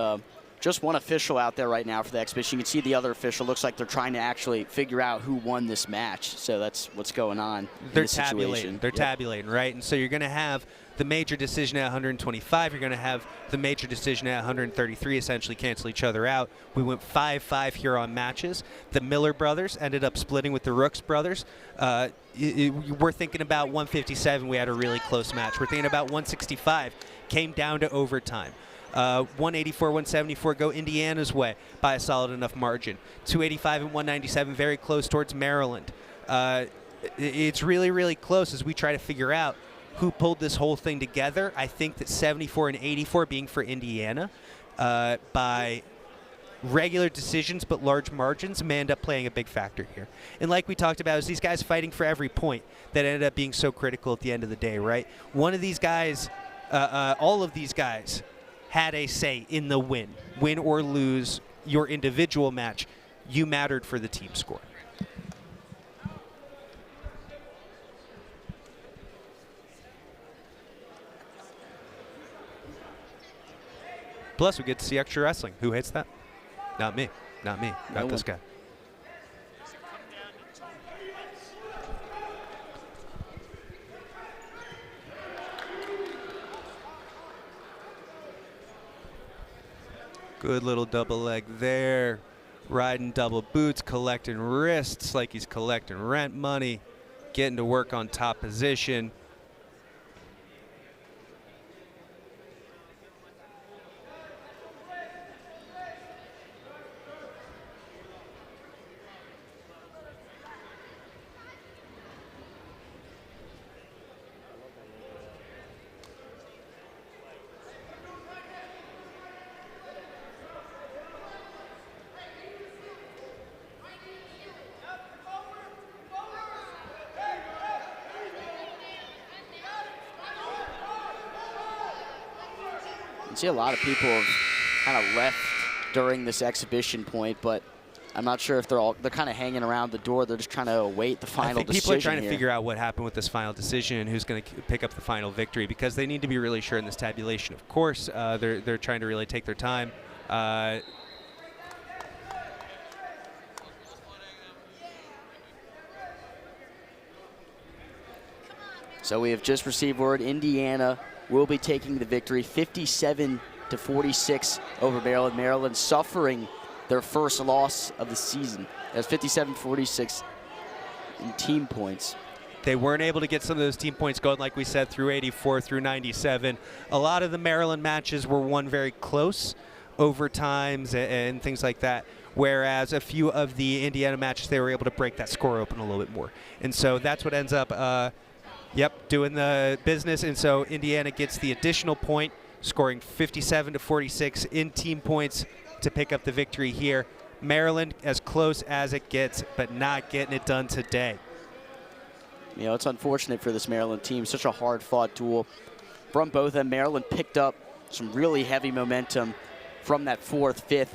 just one official out there right now for the exhibition. You can see the other official. Looks like they're trying to actually figure out who won this match. So that's what's going on. They're tabulating. They're tabulating, right? And so you're going to have the major decision at 125. You're going to have the major decision at 133 essentially cancel each other out. We went 5-5 here on matches. The Miller brothers ended up splitting with the Rooks brothers. We're thinking about 157. We had a really close match. We're thinking about 165. Came down to overtime. 184, 174 go Indiana's way by a solid enough margin. 285 and 197 very close towards Maryland. It's really, really close as we try to figure out who pulled this whole thing together. I think that 74 and 84 being for Indiana by regular decisions but large margins may end up playing a big factor here. And like we talked about, is these guys fighting for every point that ended up being so critical at the end of the day, right? One of these guys, all of these guys, had a say in the win. Win or lose your individual match, you mattered for the team score. Plus, we get to see extra wrestling. Who hates that? Not me. Not me. Not this guy. Good little double leg there. Riding double boots, collecting wrists like he's collecting rent money. Getting to work on top position. See, a lot of people have kind of left during this exhibition point, but I'm not sure if they're kind of hanging around the door. They're just trying to await the final decision. People are trying to figure out what happened with this final decision and who's going to pick up the final victory, because they need to be really sure in this tabulation. Of course, they're trying to really take their time. So we have just received word Indiana will be taking the victory 57-46 over Maryland. Maryland suffering their first loss of the season That's 57-46 in team points. They weren't able to get some of those team points going, like we said, through 84, through 97. A lot of the Maryland matches were won very close, overtimes and things like that, whereas a few of the Indiana matches, they were able to break that score open a little bit more. And so that's what ends up, doing the business. And so Indiana gets the additional point, scoring 57-46 in team points to pick up the victory here. Maryland as close as it gets, but not getting it done today. You know, it's unfortunate for this Maryland team. Such a hard-fought duel from both of them. Maryland picked up some really heavy momentum from that 4th, 5th,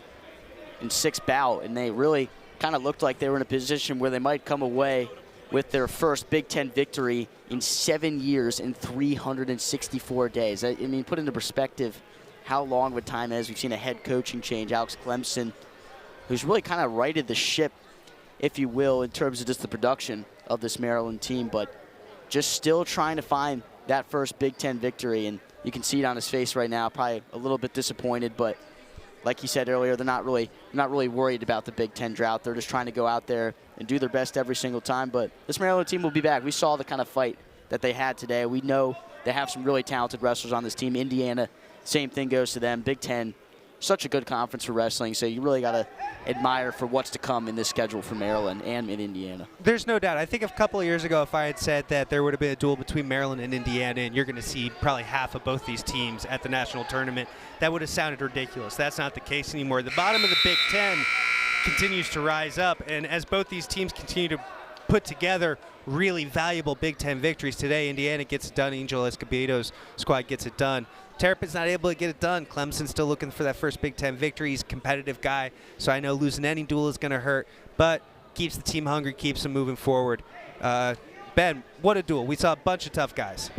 and 6th bout, and they really kind of looked like they were in a position where they might come away with their first Big Ten victory in 7 years and 364 days. I mean, put into perspective how long of a time it is. We've seen a head coaching change, Alex Clemson, who's really kind of righted the ship, if you will, in terms of just the production of this Maryland team, but just still trying to find that first Big Ten victory, and you can see it on his face right now, probably a little bit disappointed, but like he said earlier, they're not really worried about the Big Ten drought. They're just trying to go out there and do their best every single time, but this Maryland team will be back. We saw the kind of fight that they had today. We know they have some really talented wrestlers on this team. Indiana, same thing goes to them. Big Ten, such a good conference for wrestling, so you really got to admire for what's to come in this schedule for Maryland and in Indiana. There's no doubt. I think a couple of years ago, if I had said that there would have been a duel between Maryland and Indiana, and you're going to see probably half of both these teams at the national tournament, that would have sounded ridiculous. That's not the case anymore. The bottom of the Big Ten continues to rise up, and as both these teams continue to put together really valuable Big Ten victories today, Indiana gets it done. Angel Escobedo's squad gets it done. Terrapin's not able to get it done. Clemson's still looking for that first Big Ten victory. He's a competitive guy, so I know losing any duel is going to hurt, but keeps the team hungry, keeps them moving forward. Ben, what a duel. We saw a bunch of tough guys.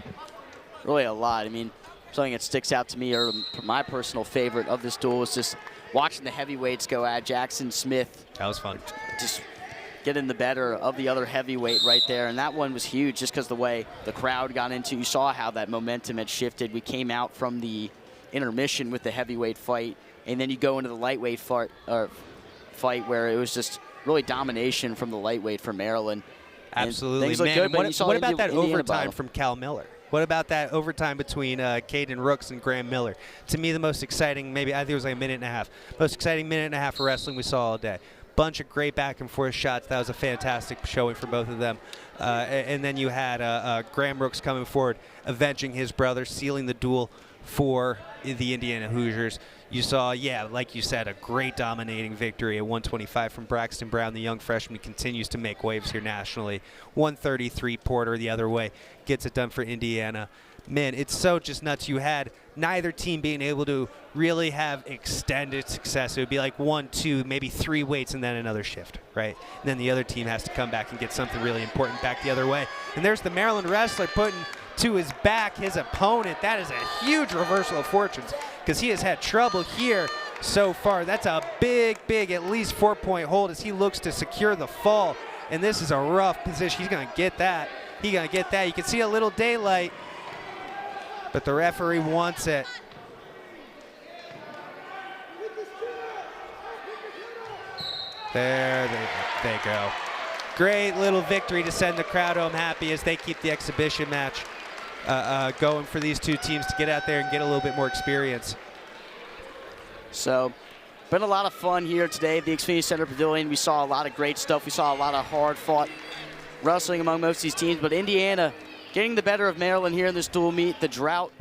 Really a lot. I mean, something that sticks out to me, or my personal favorite of this duel, is just watching the heavyweights go at Jackson Smith. That was fun. Just getting the better of the other heavyweight right there, and that one was huge just because the way the crowd got into. You saw how that momentum had shifted. We came out from the intermission with the heavyweight fight, and then you go into the lightweight fight where it was just really domination from the lightweight for Maryland. Absolutely. Things look good, but what about that Indiana overtime battle from Cal Miller? What about that overtime between Caden Rooks and Graham Miller? To me, the most exciting, maybe I think it was like a minute and a half, most exciting minute and a half of wrestling we saw all day. Bunch of great back and forth shots. That was a fantastic showing for both of them. And then you had Graham Rooks coming forward, avenging his brother, sealing the duel for the Indiana Hoosiers. You saw, like you said, a great dominating victory at 125 from Braxton Brown. The young freshman continues to make waves here nationally. 133 Porter the other way gets it done for Indiana. Man, it's so just nuts. You had neither team being able to really have extended success. It would be like 1, 2, maybe 3 weights and then another shift, right? And then the other team has to come back and get something really important back the other way. And there's the Maryland wrestler putting to his back his opponent. That is a huge reversal of fortunes because he has had trouble here so far. That's a big, at least 4-point hold as he looks to secure the fall. And this is a rough position. He's going to get that. He's going to get that. You can see a little daylight, but the referee wants it. There they go. Great little victory to send the crowd home happy as they keep the exhibition match going for these two teams to get out there and get a little bit more experience. So, been a lot of fun here today at the Xfinity Center Pavilion. We saw a lot of great stuff. We saw a lot of hard-fought wrestling among most of these teams, but Indiana getting the better of Maryland here in this dual meet. The drought